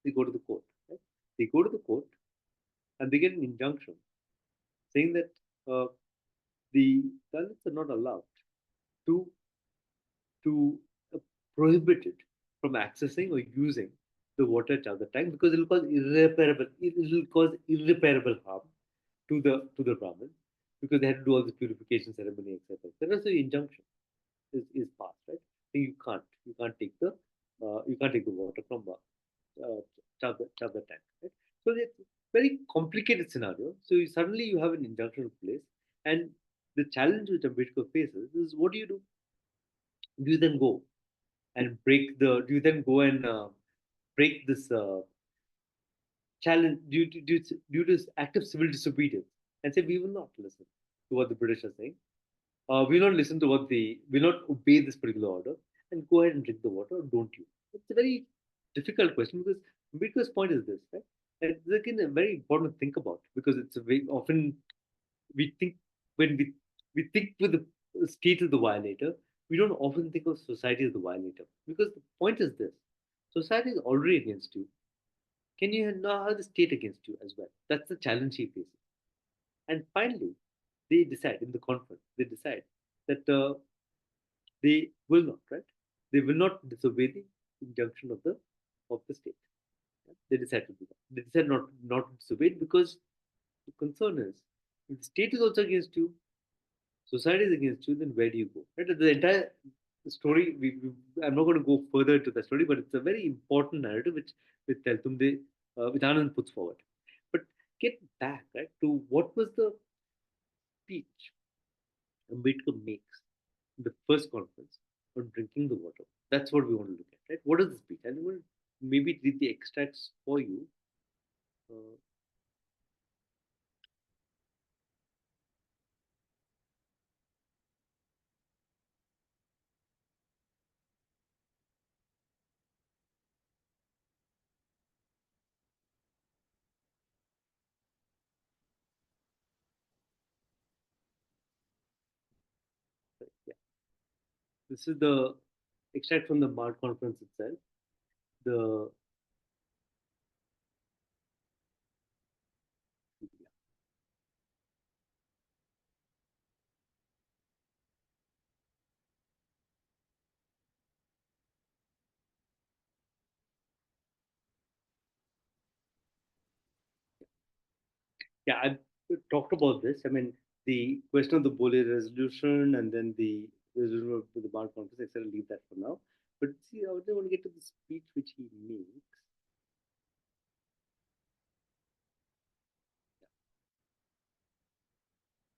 Speaker 12: They go to the court, right? They go to the court, and they get an injunction saying that the Dalits are not allowed to to prohibited from accessing or using the water at the tank, because it will cause irreparable harm to the Brahmins, because they had to do all the purification ceremony, etc. So the injunction is passed, right? So you can't take the water from Chadar tank, right? So it's a very complicated scenario. So suddenly you have an injunction in place, and the challenge which Ambedkar faces is, what do you do? Do you then go and do you then go and break this challenge due to this act of civil disobedience, and say, we will not listen to what the British are saying, we will not listen to will not obey this particular order, and go ahead and drink the water, or don't you? It's a very difficult question, because Ambedkar's point is this, right? And it's again very important to think about, because it's a very often we think, when we we think with the state as the violator. We don't often think of society as the violator, because the point is this: society is already against you. Can you now have the state against you as well? That's the challenge he faces. And finally, they decide in the conference. They decide that they will not, right? They will not disobey the injunction of the state. Yeah? They decide to do that. They decide not to disobey it, because the concern is, if the state is also against you, society is against you, then where do you go? Right? The entire story, I'm not going to go further into the story, but it's a very important narrative which Teltumde, which Anand puts forward. But get back, right, to what was the speech Ambedkar makes in the first conference on drinking the water. That's what we want to look at, right? What is the speech? And we'll maybe read the extracts for you. Uh, yeah. This is the extract from the MART conference itself. The yeah, I talked about this. I mean, the question of the Boleh resolution and then the resolution of the MART conference, etc. Leave that for now. But see, I want to get to the speech which he makes.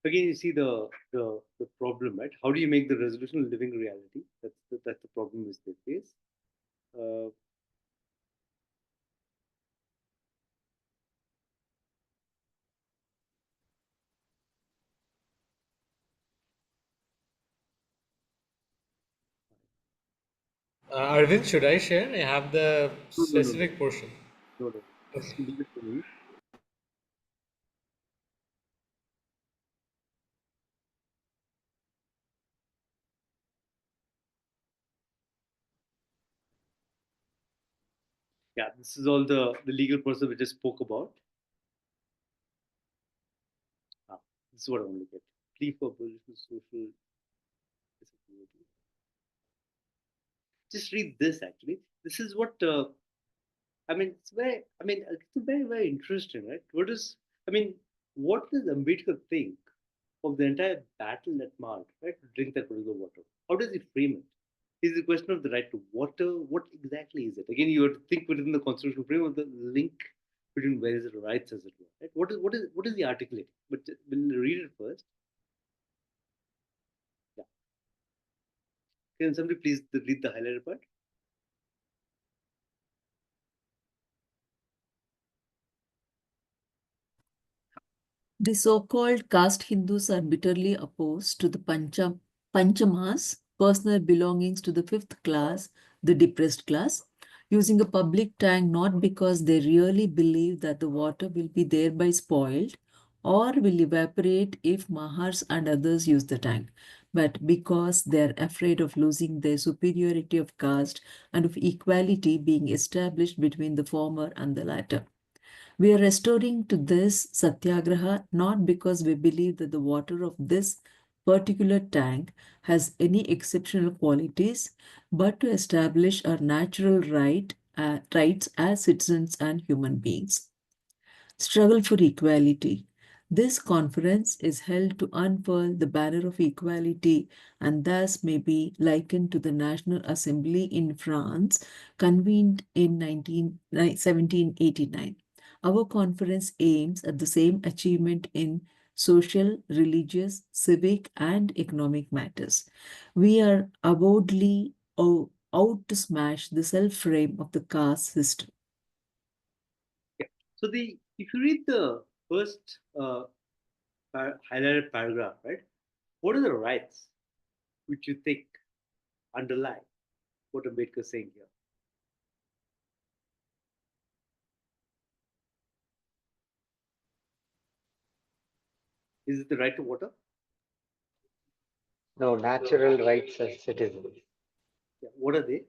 Speaker 12: Again, you see the problem, right? How do you make the resolution a living reality? That's the problem which they face. Uh,
Speaker 1: Arvind, should I share? I have the
Speaker 12: no.
Speaker 1: specific portion.
Speaker 12: No. Just leave it to me. Yeah, this is all the legal process we just spoke about. Ah, this is what I want to get. Plea for abolition social disability. Just read this actually. This is what I mean. It's very very interesting, right? What does Ambedkar think of the entire battle at Mart, right? To drink that particular water. How does he frame it? Is the question of the right to water? What exactly is it? Again, you have to think within the constitutional frame of the link between various rights, as it were. Right? What is the articulating? But we'll read it first. Yeah. Can somebody please read the highlighted part?
Speaker 14: The so-called caste Hindus are bitterly opposed to the Panchamas, personal belongings to the fifth class, the depressed class, using a public tank not because they really believe that the water will be thereby spoiled or will evaporate if Mahars and others use the tank, but because they are afraid of losing their superiority of caste and of equality being established between the former and the latter. We are restoring to this satyagraha not because we believe that the water of this particular tank has any exceptional qualities, but to establish our natural rights as citizens and human beings. Struggle for equality. This conference is held to unfurl the banner of equality and thus may be likened to the National Assembly in France convened in 1789. Our conference aims at the same achievement in social, religious, civic, and economic matters. We are avowedly out to smash the self-frame of the caste system.
Speaker 12: Yeah. So if you read the first highlighted paragraph, right? What are the rights which you think underlie what Ambedkar is saying here? Is it the right to water?
Speaker 7: No, natural rights as citizens.
Speaker 12: Yeah. What are they?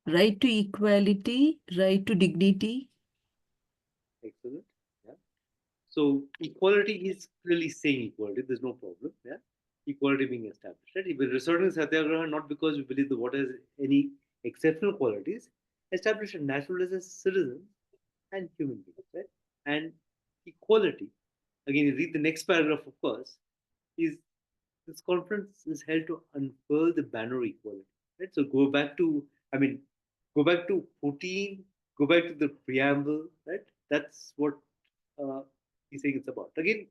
Speaker 14: Right to equality, right to dignity.
Speaker 12: Excellent. Yeah. So equality is clearly saying equality. There's no problem. Yeah. Equality being established. Right. We're resorting to Satyagraha not because we believe the water has any exceptional qualities, established a natural as a citizen and human beings. Right. And equality. Again, you read the next paragraph, of course, is this conference is held to unfurl the banner of equality. Right. So go back to 14, go back to the preamble. Right. That's what uh, he's saying it's about. Again,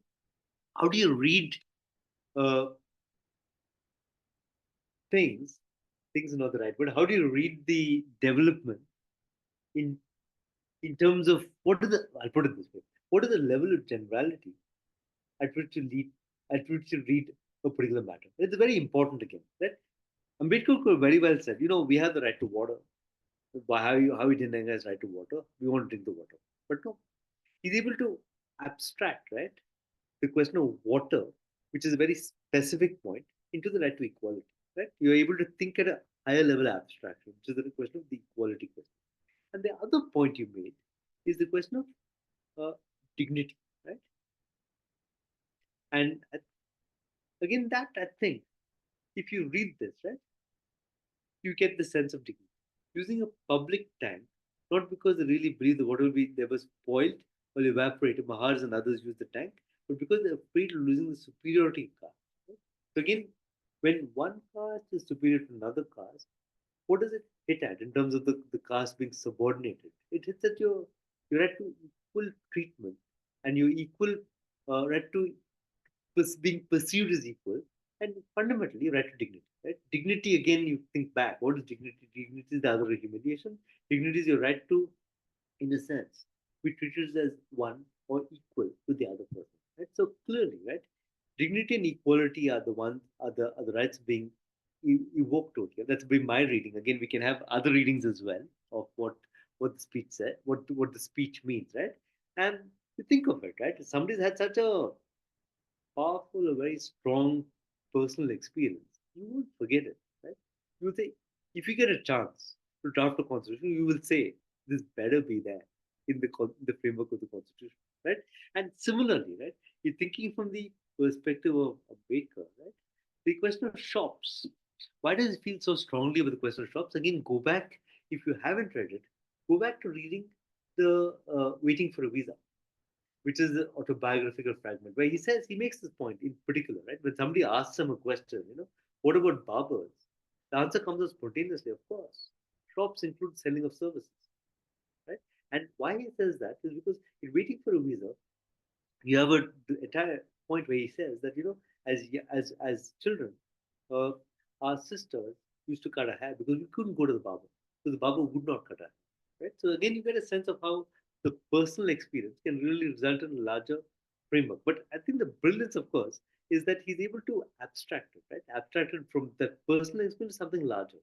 Speaker 12: how do you read uh, things? Things is not the right word. How do you read the development in terms of what are the? I'll put it this way: what are the level of generality at which you read a particular matter? It's very important again. Right? Ambedkar very well said. We have the right to water. Why how we deny us right to water? We want to drink the water, but no, he's able to abstract the question of water, which is a very specific point, into the right to equality. Right? You're able to think at a higher level of abstraction, which is the question of the equality question. And the other point you made is the question of dignity, right? And again, that I think, if you read this, right, you get the sense of dignity. Using a public tank, not because they really believe the water will be never spoiled or evaporated, Mahars and others use the tank, but because they're afraid of losing the superiority caste. Right? So again, when one caste is superior to another caste, what does it hit at in terms of the caste being subordinated? It hits at your right to equal treatment and your equal right to being perceived as equal, and fundamentally right to dignity. Right? Dignity, again, you think back. What is dignity? Dignity is the other humiliation. Dignity is your right to, in a sense, be treated as one or equal to the other person. Right? So clearly, right, dignity and equality are the rights being evoked out here. That's been my reading. Again, we can have other readings as well of what the speech said, what the speech means, right? And you think of it, right? Somebody's had such a powerful, a very strong personal experience, you won't forget it, right? You will say, if you get a chance to draft a constitution, you will say, this better be there in the framework of the constitution, right? And similarly, right, you're thinking from the perspective of a baker, right? The question of shops. Why does it feel so strongly about the question of shops? Again, go back, if you haven't read it, go back to reading the Waiting for a Visa, which is the autobiographical fragment, where he makes this point in particular, right? When somebody asks him a question, what about barbers? The answer comes out spontaneously, of course. Shops include selling of services, right? And why he says that is because in Waiting for a Visa, you have the entire point where he says that as children, uh, our sisters used to cut our hair because we couldn't go to the barber, so the barber would not cut our hair, right? So again, you get a sense of how the personal experience can really result in a larger framework. But I think the brilliance, of course, is that he's able to abstract it, right? Abstract it from that personal experience to something larger,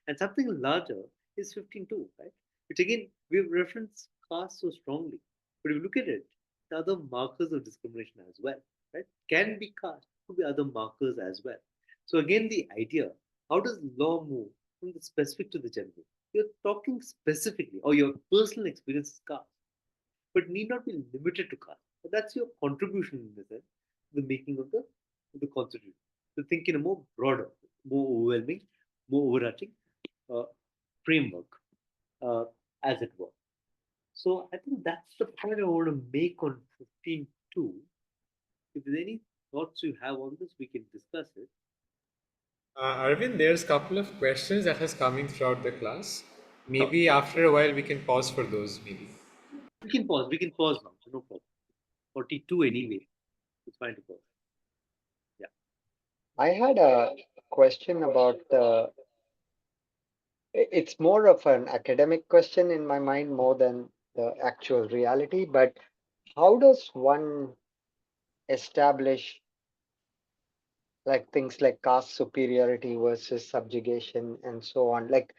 Speaker 12: and something larger is 15.2, right? Which again, we've referenced caste so strongly, but if you look at it, the other markers of discrimination as well, right? Can be caste, could be other markers as well. So again, the idea, how does law move from the specific to the general? You're talking specifically, or your personal experience is caste, but need not be limited to caste. But that's your contribution in the sense, the making of the constitution. To think in a more broader, more overwhelming, more overarching uh, framework, uh, as it were. So I think that's the point I want to make on 15.2. If there's any thoughts you have on this, we can discuss it.
Speaker 1: Arvind, there's a couple of questions that has coming throughout the class. Maybe after a while we can pause for those, maybe.
Speaker 12: We can pause. We can pause now. No problem. 42 anyway. It's fine to pause. Yeah.
Speaker 7: I had a question about it's more of an academic question in my mind more than the actual reality, but how does one establish like things like caste superiority versus subjugation and so on? Like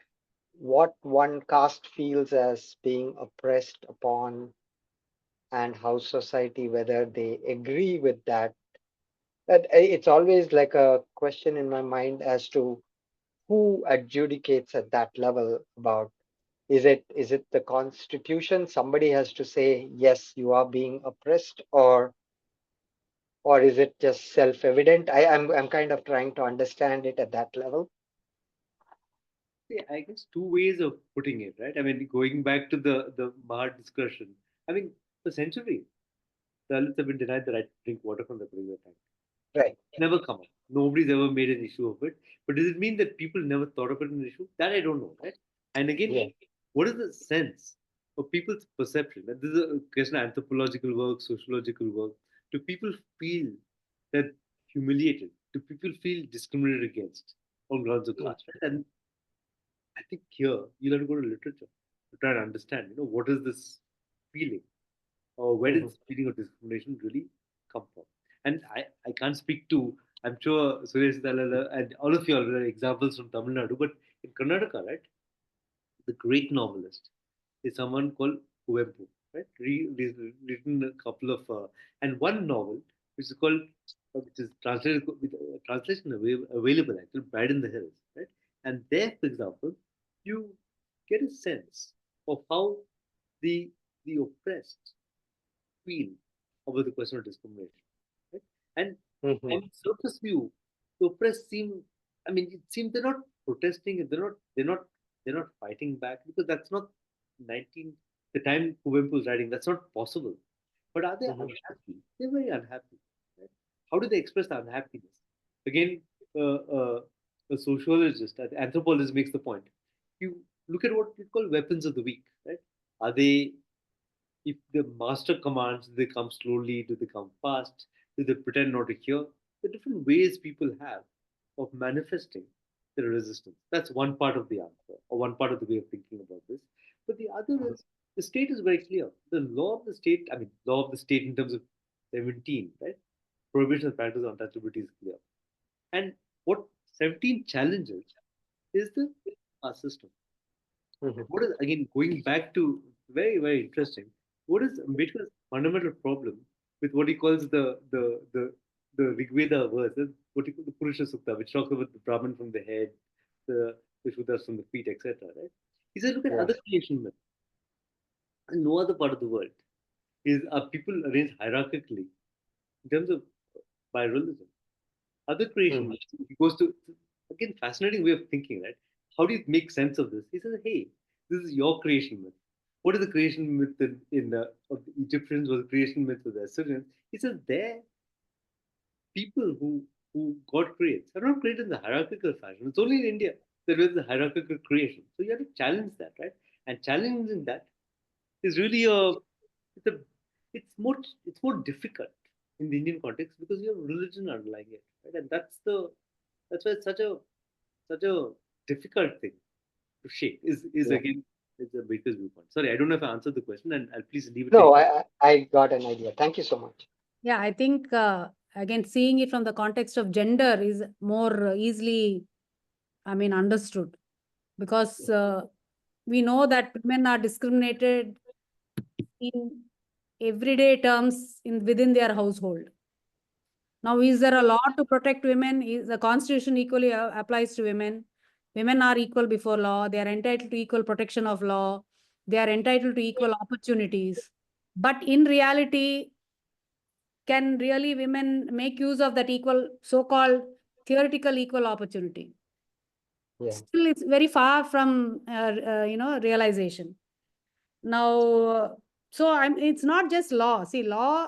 Speaker 7: what one caste feels as being oppressed upon and how society, whether they agree with that It's always like a question in my mind as to who adjudicates at that level about, is it the constitution? Somebody has to say, yes, you are being oppressed, or is it just self-evident? I'm kind of trying to understand it at that level.
Speaker 12: Yeah, I guess two ways of putting it, right? I mean, going back to the Mahar discussion, I mean, for centuries, the Dalits have been denied the right to drink water from the river tank.
Speaker 7: Right.
Speaker 12: Never come up. Nobody's ever made an issue of it. But does it mean that people never thought of it as an issue? That I don't know, right? And again,
Speaker 7: Yeah.
Speaker 12: what is the sense of people's perception? And this is a question of anthropological work, sociological work. Do people feel that humiliated? Do people feel discriminated against on grounds of caste? Right? And I think here you'll have to go to literature to try and understand, what is this feeling, or where does this feeling of discrimination really come from? And I can't speak to, I'm sure Suresh Dalala and all of you are examples from Tamil Nadu, but in Karnataka, right, the great novelist is someone called Kuvempu, right? Written a couple of, and one novel which is called, which is translated with translation available actually, Bride in the Hills, right? And there, for example, you get a sense of how the oppressed feel about the question of discrimination, right? And on surface view, the oppressed seem, I mean, it seems they're not protesting, they're not fighting back, because that's not 19 the time Kuvempu was writing. That's not possible. But are they unhappy? They're very unhappy. Right? How do they express the unhappiness? Again, a sociologist, an anthropologist makes the point. You look at what we call weapons of the weak, right? Are they, if the master commands, do they come slowly? Do they come fast? Do they pretend not to hear? The different ways people have of manifesting their resistance. That's one part of the answer, or one part of the way of thinking about this. But the other is, the state is very clear. The law of the state, I mean, law of the state in terms of 17, right? Prohibition of practice of untouchability is clear. And what 17 challenges is the system. What is, again, going back to very, very interesting, what is Ambedkar's fundamental problem with what he calls the Rigveda verse, what he calls the Purusha Sukta, which talks about the Brahman from the head, the Shudras from the feet, etc. Right? He said, look at other creation myths. In no other part of the world are people arranged hierarchically in terms of by religion. Other creation myths, he goes to, again, fascinating way of thinking, right? How do you make sense of this? He says, hey, this is your creation myth. What is the creation myth of the Egyptians, or the creation myth of the Assyrians? He says, there, people who God creates are not created in the hierarchical fashion. It's only in India that there is a hierarchical creation. So you have to challenge that, right? And challenging that is really it's a it's more difficult in the Indian context because you have religion underlying it, right? And that's why it's such a difficult thing to shake. Is again, it's a Baker's viewpoint. Sorry, I don't know if I answered the question, and I'll please leave it.
Speaker 7: No, I got an idea. Thank you so much.
Speaker 2: Yeah, I think again, seeing it from the context of gender is more easily, I mean, understood, because we know that women are discriminated in everyday terms within their household. Now, is there a law to protect women? Is the Constitution equally applies to women? Women are equal before law. They are entitled to equal protection of law. They are entitled to equal opportunities. But in reality, can really women make use of that equal, so-called theoretical equal opportunity?
Speaker 7: Yeah.
Speaker 2: Still, it's very far from realization. Now, so it's not just law. See, law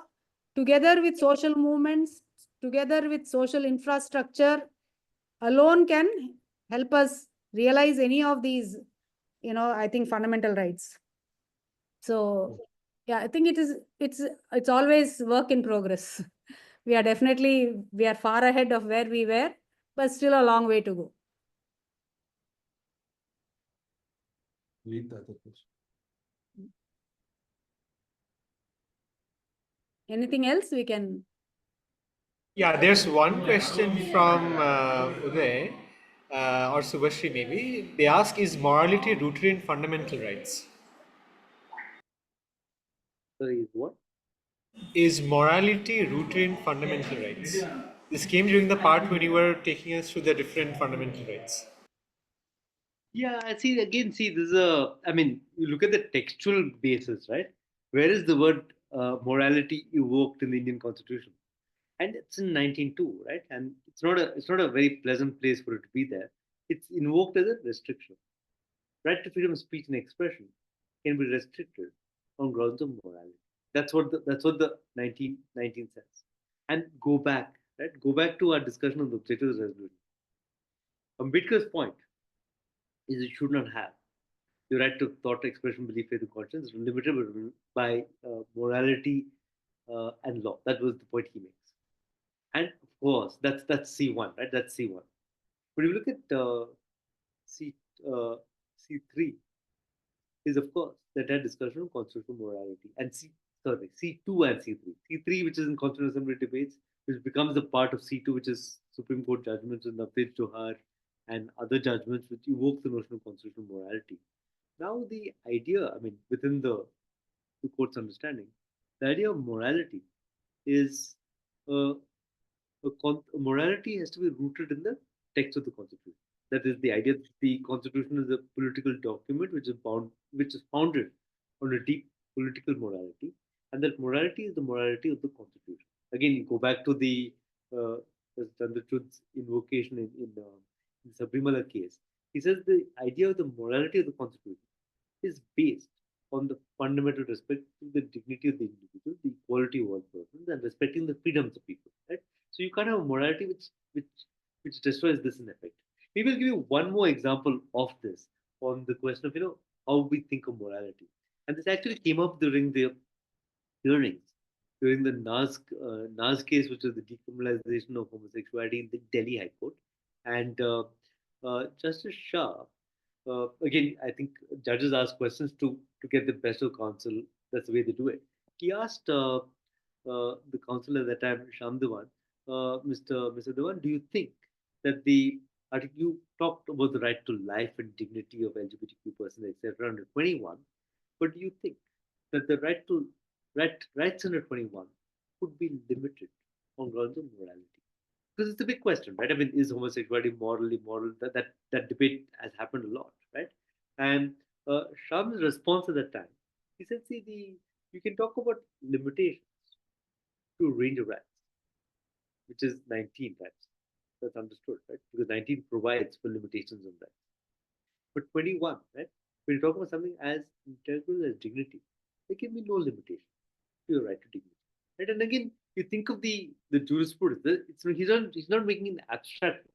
Speaker 2: together with social movements, together with social infrastructure alone can help us realize any of these, I think, fundamental rights. So yeah, I think it's always work in progress. We are far ahead of where we were, but still a long way to go.
Speaker 6: Lead the other question.
Speaker 2: Anything else we can?
Speaker 1: Yeah, there's one question from Uday or Subhashri maybe. They ask, is morality rooted in fundamental rights?
Speaker 12: Sorry, what?
Speaker 1: Is morality rooted in fundamental rights? This came during the part when you were taking us through the different fundamental rights.
Speaker 12: Yeah, I see. Again, see, this is a. I mean, you look at the textual basis, right? Where is the word morality evoked in the Indian Constitution? And it's in 1902, right? And it's not a very pleasant place for it to be there. It's invoked as a restriction. Right to freedom of speech and expression can be restricted on grounds of morality. That's what the 1919 says. And go back, right? Go back to our discussion on the objectives resolution. Ambedkar's point is you should not have the right to thought, expression, belief, faith, and conscience limited by morality and law. That was the point he makes. And of course, that's C1, right? That's C1. But if you look at C C3, is of course that had discussion on constitutional morality and C2 and C3. C3, which is in Constitutional Assembly debates, which becomes a part of C2, which is Supreme Court judgments on Navtej Johar and other judgments which evoke the notion of constitutional morality. Now the idea, I mean, within the court's understanding, the idea of morality is uh, morality has to be rooted in the text of the Constitution. That is the idea that the Constitution is a political document which is founded on a deep political morality, and that morality is the morality of the Constitution. Again, you go back to the Chandrachud's invocation in Sabrimala case. He says the idea of the morality of the Constitution is based on the fundamental respect to the dignity of the individual, the equality of all persons, and respecting the freedoms of people. Right. So you can't have a morality which destroys this in effect. We will give you one more example of this on the question of how we think of morality, and this actually came up during the hearings during the Nas case, which was the decriminalization of homosexuality in the Delhi High Court, and Justice Shah. Again, I think judges ask questions to get the best of counsel. That's the way they do it. He asked the counsel at that time, Sham Dewan, Mr. Dewan, do you think that you talked about the right to life and dignity of LGBTQ persons, etc., under 21, but do you think that the rights under 21 could be limited on grounds of morality? Because it's a big question, right? I mean, is homosexuality morally moral? That debate has happened a lot, right? And Sham's response at that time, he said, "See, you can talk about limitations to a range of rights, which is 19 rights. That's understood, right? Because 19 provides for limitations on rights. But 21, right? When you talk about something as integral as dignity, there can be no limitation to your right to dignity. Right? And again, you think of the jurisprudence. He's not making an abstract.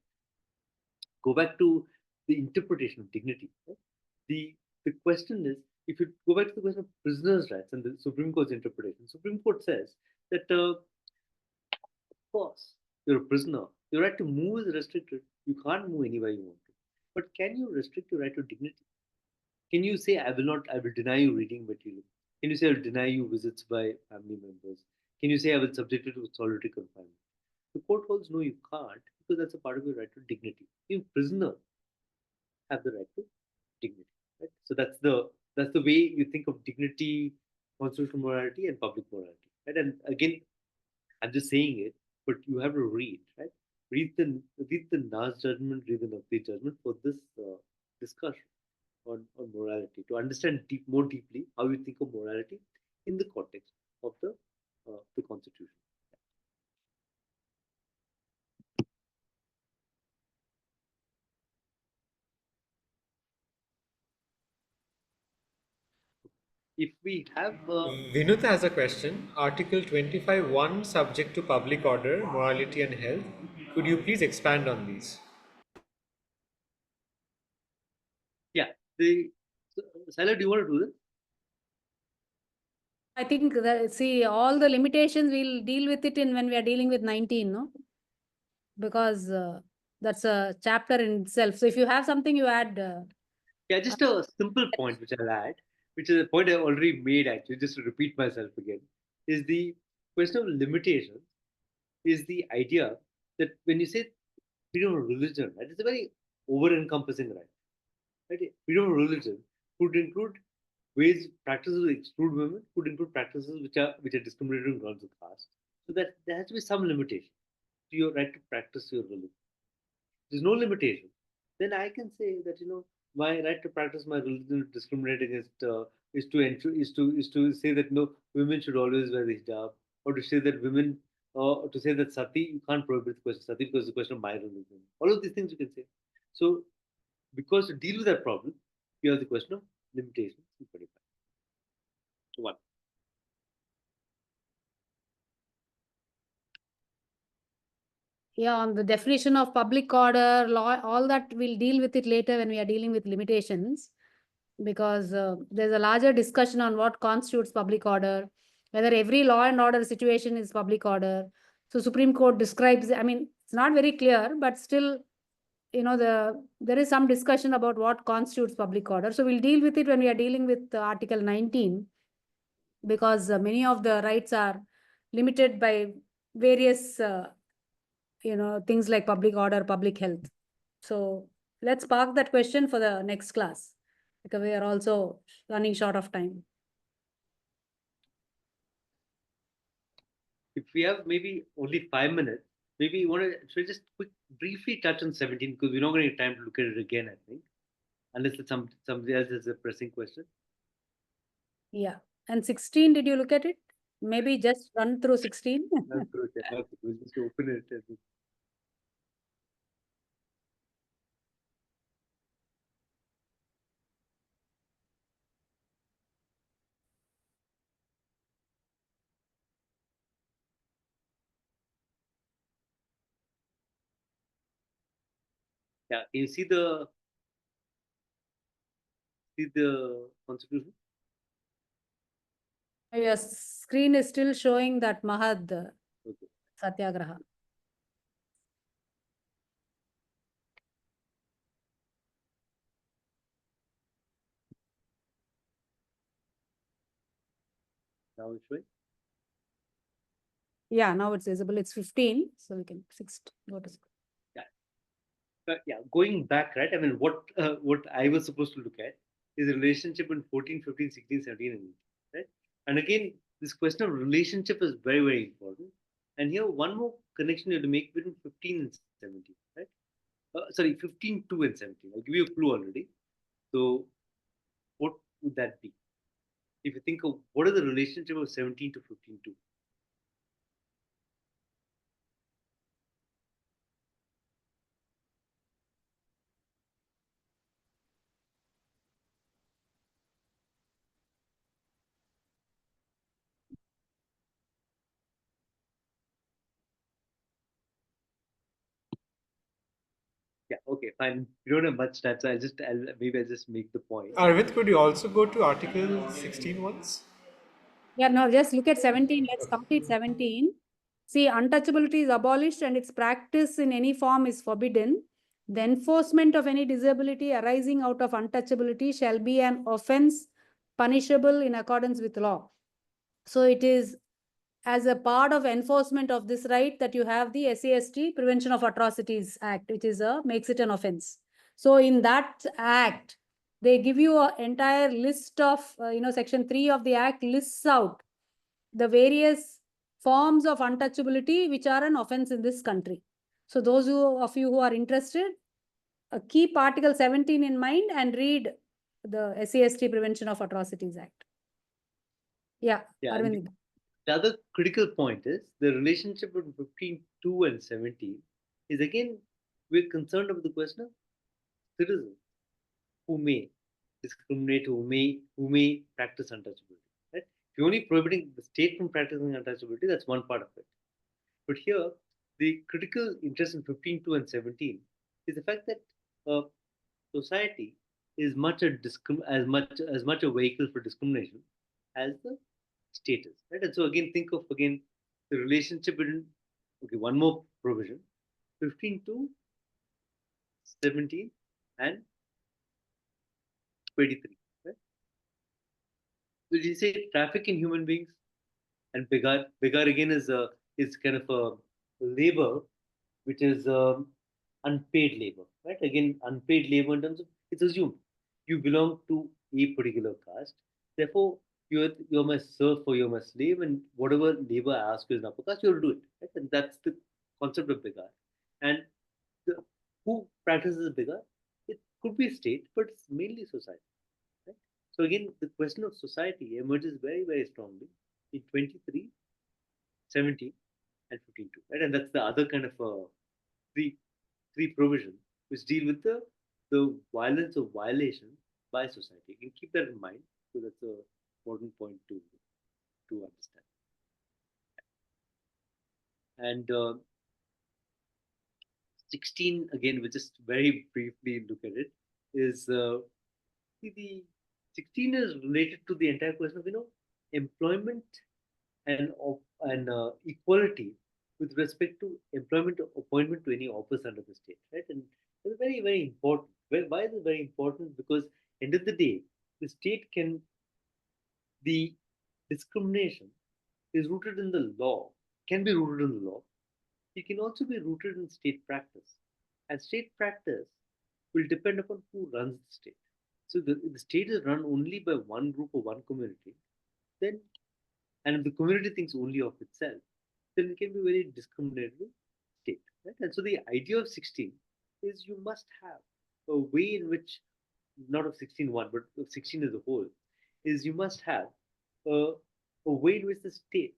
Speaker 12: Go back to the interpretation of dignity. Right? The question is, if you go back to the question of prisoners' rights and the Supreme Court's interpretation, Supreme Court says that of course you're a prisoner. Your right to move is restricted. You can't move anywhere you want to. But can you restrict your right to dignity? Can you say I will deny you reading material? Can you say I will deny you visits by family members? Can you say I will subject you to solitary confinement? The court holds no, you can't, because that's a part of your right to dignity. Even prisoners have the right to dignity. Right? So that's the way you think of dignity, constitutional morality, and public morality. Right? And again, I'm just saying it, but you have to read, right? Read the Nas judgment, read the Navtej judgment for this discussion on morality, to understand more deeply how you think of morality in the context of the Constitution. If we have
Speaker 1: Vinutha has a question. Article 25(1) subject to public order, morality, and health. Could you please expand on these?
Speaker 12: yeah, Saila, do you want to do this?
Speaker 2: I think that, see, all the limitations we'll deal with it in when we are dealing with 19, no? Because that's a chapter in itself. So if you have something you add.
Speaker 12: Yeah, just a simple point which I'll add, which is a point I already made actually, just to repeat myself again, is the question of limitations, is the idea that when you say freedom of religion, right, it's a very over-encompassing right. Right? Freedom of religion could include practices that exclude women, could include practices which are discriminatory on grounds of caste. So that there has to be some limitation. to your right to practice your religion. There's no limitation. Then I can say that my right to practice my religion discriminate against is to say that no, women should always wear the hijab, or to say that women to say that sati, you can't prohibit the question sati because it's a question of my religion. All of these things you can say. So because to deal with that problem, you have the question of limitations in 25. One.
Speaker 2: Yeah, on the definition of public order, law, all that we'll deal with it later when we are dealing with limitations, because there's a larger discussion on what constitutes public order, whether every law and order situation is public order. So Supreme Court describes, I mean, it's not very clear, but still, there is some discussion about what constitutes public order. So we'll deal with it when we are dealing with Article 19, because many of the rights are limited by various things like public order, public health. So let's park that question for the next class, because we are also running short of time.
Speaker 12: If we have maybe only 5 minutes, maybe you want to should we just briefly touch on 17, because we're not going to get time to look at it again, I think, unless it's somebody else has a pressing question.
Speaker 2: Yeah. And 16, did you look at it? Maybe just run through 16.
Speaker 12: We'll just open it. Yeah, can you see the constitution?
Speaker 2: Your screen is still showing that Mahad
Speaker 12: Okay.
Speaker 2: Satyagraha.
Speaker 12: Now it's showing.
Speaker 2: Yeah, now it's visible. It's 15, so we can go to.
Speaker 12: Yeah, going back, right? I mean, what I was supposed to look at is the relationship in 14, 15, 16, 17, and 18, right? And again, this question of relationship is very, very important. And here, one more connection you have to make between 15 and 17, right? Sorry, 15, 2, and 17. I'll give you a clue already. So, what would that be? If you think of what is the relationship of 17 to 15, 2? Yeah, okay, fine. We don't have much time, so maybe I'll just make the point.
Speaker 1: Arvind, could you also go to Article 16 once?
Speaker 2: Yeah, no, just look at 17. Let's complete 17. See, untouchability is abolished and its practice in any form is forbidden. The enforcement of any disability arising out of untouchability shall be an offense punishable in accordance with law. So it is as a part of enforcement of this right that you have the SAST Prevention of Atrocities Act, which is makes it an offense. So in that act, they give you an entire list of, Section 3 of the act lists out the various forms of untouchability which are an offense in this country. So those of you who are interested, keep Article 17 in mind and read the SAST Prevention of Atrocities Act. Yeah, Arvind.
Speaker 12: The other critical point is the relationship between 15, 2 and 17 is again, we're concerned about the question of citizens who may discriminate, who may practice untouchability. Right? If you're only prohibiting the state from practicing untouchability, that's one part of it. But here, the critical interest in 15, 2 and 17 is the fact that society is as much a vehicle for discrimination as the state is. Right? And so again, think of the relationship between one more provision, 15 to 17 and 23. Right? So you say traffic in human beings, and begar again is kind of a labor which is unpaid labor, right? Again, unpaid labor in terms of it's assumed you belong to a particular caste, therefore you're my serf or you're my slave, and whatever labor I ask you as an upper caste, you have to do it. Right? And that's the concept of Bigar, and who practices Bigar? It could be state, but it's mainly society. Right? So again, the question of society emerges very, very strongly in 23, 17, and 15.2. Right? And that's the other kind of three provisions which deal with the violence of violation by society. You can keep that in mind, because that's a important point to understand. And 16, again, we just very briefly look at it, is the 16 is related to the entire question of employment and equality with respect to employment appointment to any office under the state, right? And it's very, very important. Why is it very important? Because end of the day, the state can, the discrimination is rooted in the law, can be rooted in the law. It can also be rooted in state practice. And state practice will depend upon who runs the state. So the state is run only by one group or one community, then, and if the community thinks only of itself, then it can be very discriminatory state. Right? And so the idea of 16 is you must have a way in which, not of 16.1, but of 16 as a whole, is you must have a way in which the state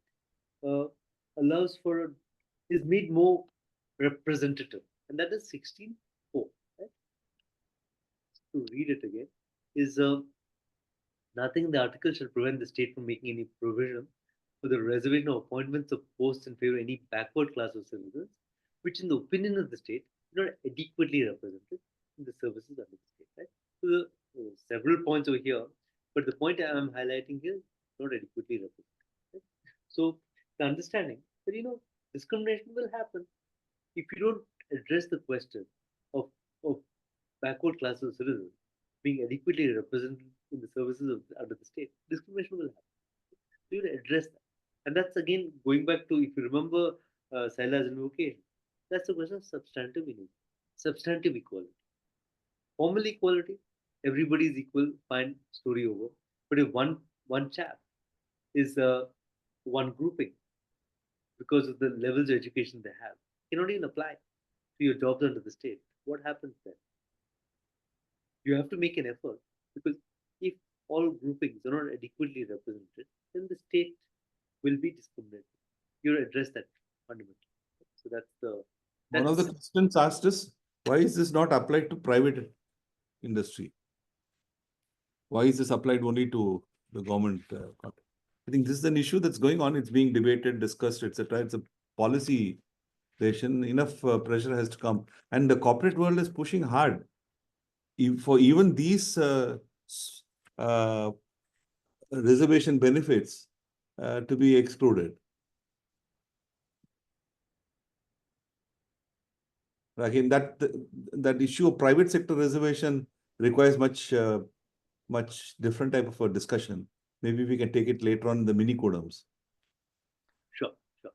Speaker 12: uh, allows for, is made more representative. And that is 16.4. Right? To read it again, is nothing in the article shall prevent the state from making any provision for the reservation of appointments of posts in favor of any backward class of citizens, which, in the opinion of the state, are not adequately represented in the services under the state. Right? So, several points over here, but the point I am highlighting here is not adequately represented. Right? So, the understanding that discrimination will happen if you don't address the question of backward classes of citizens being adequately represented in the services under the state, discrimination will happen. So you address that. And that's again going back to, if you remember Saila's invocation, that's the question of substantive inequality, substantive equality. Formal equality, everybody is equal, fine, story over. But if one chap is one grouping because of the levels of education they have, cannot even apply to your jobs under the state, what happens then? You have to make an effort, because if all groupings are not adequately represented, then the state will be discriminated. You address that fundamentally. So
Speaker 6: One of the questions asked is, why is this not applied to private industry? Why is this applied only to the government? I think this is an issue that's going on. It's being debated, discussed, etc. It's a policy session. Enough pressure has to come, and the corporate world is pushing hard for even these reservation benefits to be excluded. Again, that issue of private sector reservation requires much different type of a discussion. Maybe we can take it later on in the mini codums.
Speaker 12: Sure.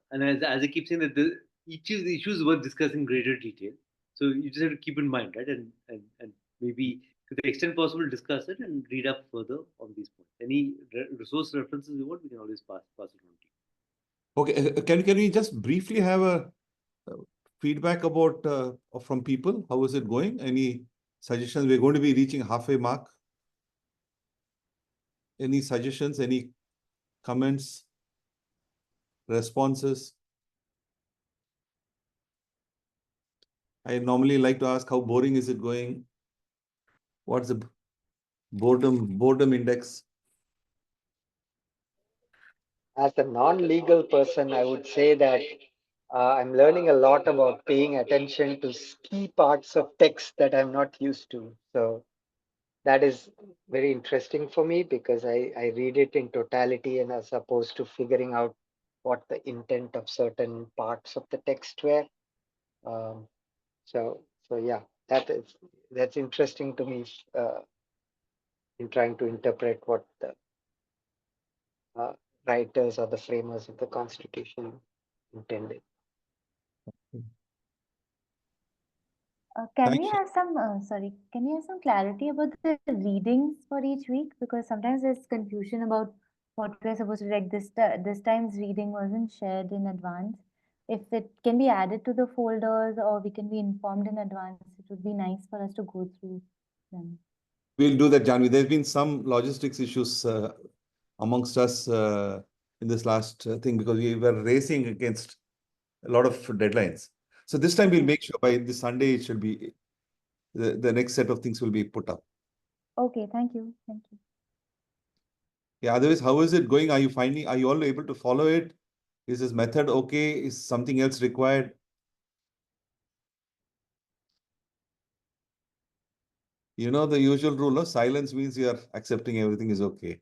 Speaker 12: And as I keep saying, that each of the issues worth discussing in greater detail. So you just have to keep in mind, right? And maybe to the extent possible, discuss it and read up further on these points. Any resource references you want, we can always pass it on to you.
Speaker 6: Okay, can we just briefly have a feedback about from people? How is it going? Any suggestions? We're going to be reaching halfway mark. Any suggestions? Any comments? Responses? I normally like to ask, how boring is it going? What's the boredom index?
Speaker 7: As a non-legal person, I would say that I'm learning a lot about paying attention to key parts of text that I'm not used to. So that is very interesting for me, because I read it in totality, and as opposed to figuring out what the intent of certain parts of the text were. So yeah, that's interesting to me in trying to interpret what the writers or the framers of the Constitution intended.
Speaker 9: Can we have some clarity about the readings for each week? Because sometimes there's confusion about what we're supposed to read. This time's reading wasn't shared in advance. if it can be added to the folders or we can be informed in advance, it would be nice for us to go through them.
Speaker 6: We'll do that, Janvi. There's been some logistics issues amongst us in this last thing because we were racing against a lot of deadlines. So this time we'll make sure by this Sunday it should be the next set of things will be put up.
Speaker 9: Okay, thank you. Thank you.
Speaker 6: Yeah, otherwise, how is it going? Are you all able to follow it? Is this method okay? Is something else required? You know the usual rule of silence means you are accepting everything is okay.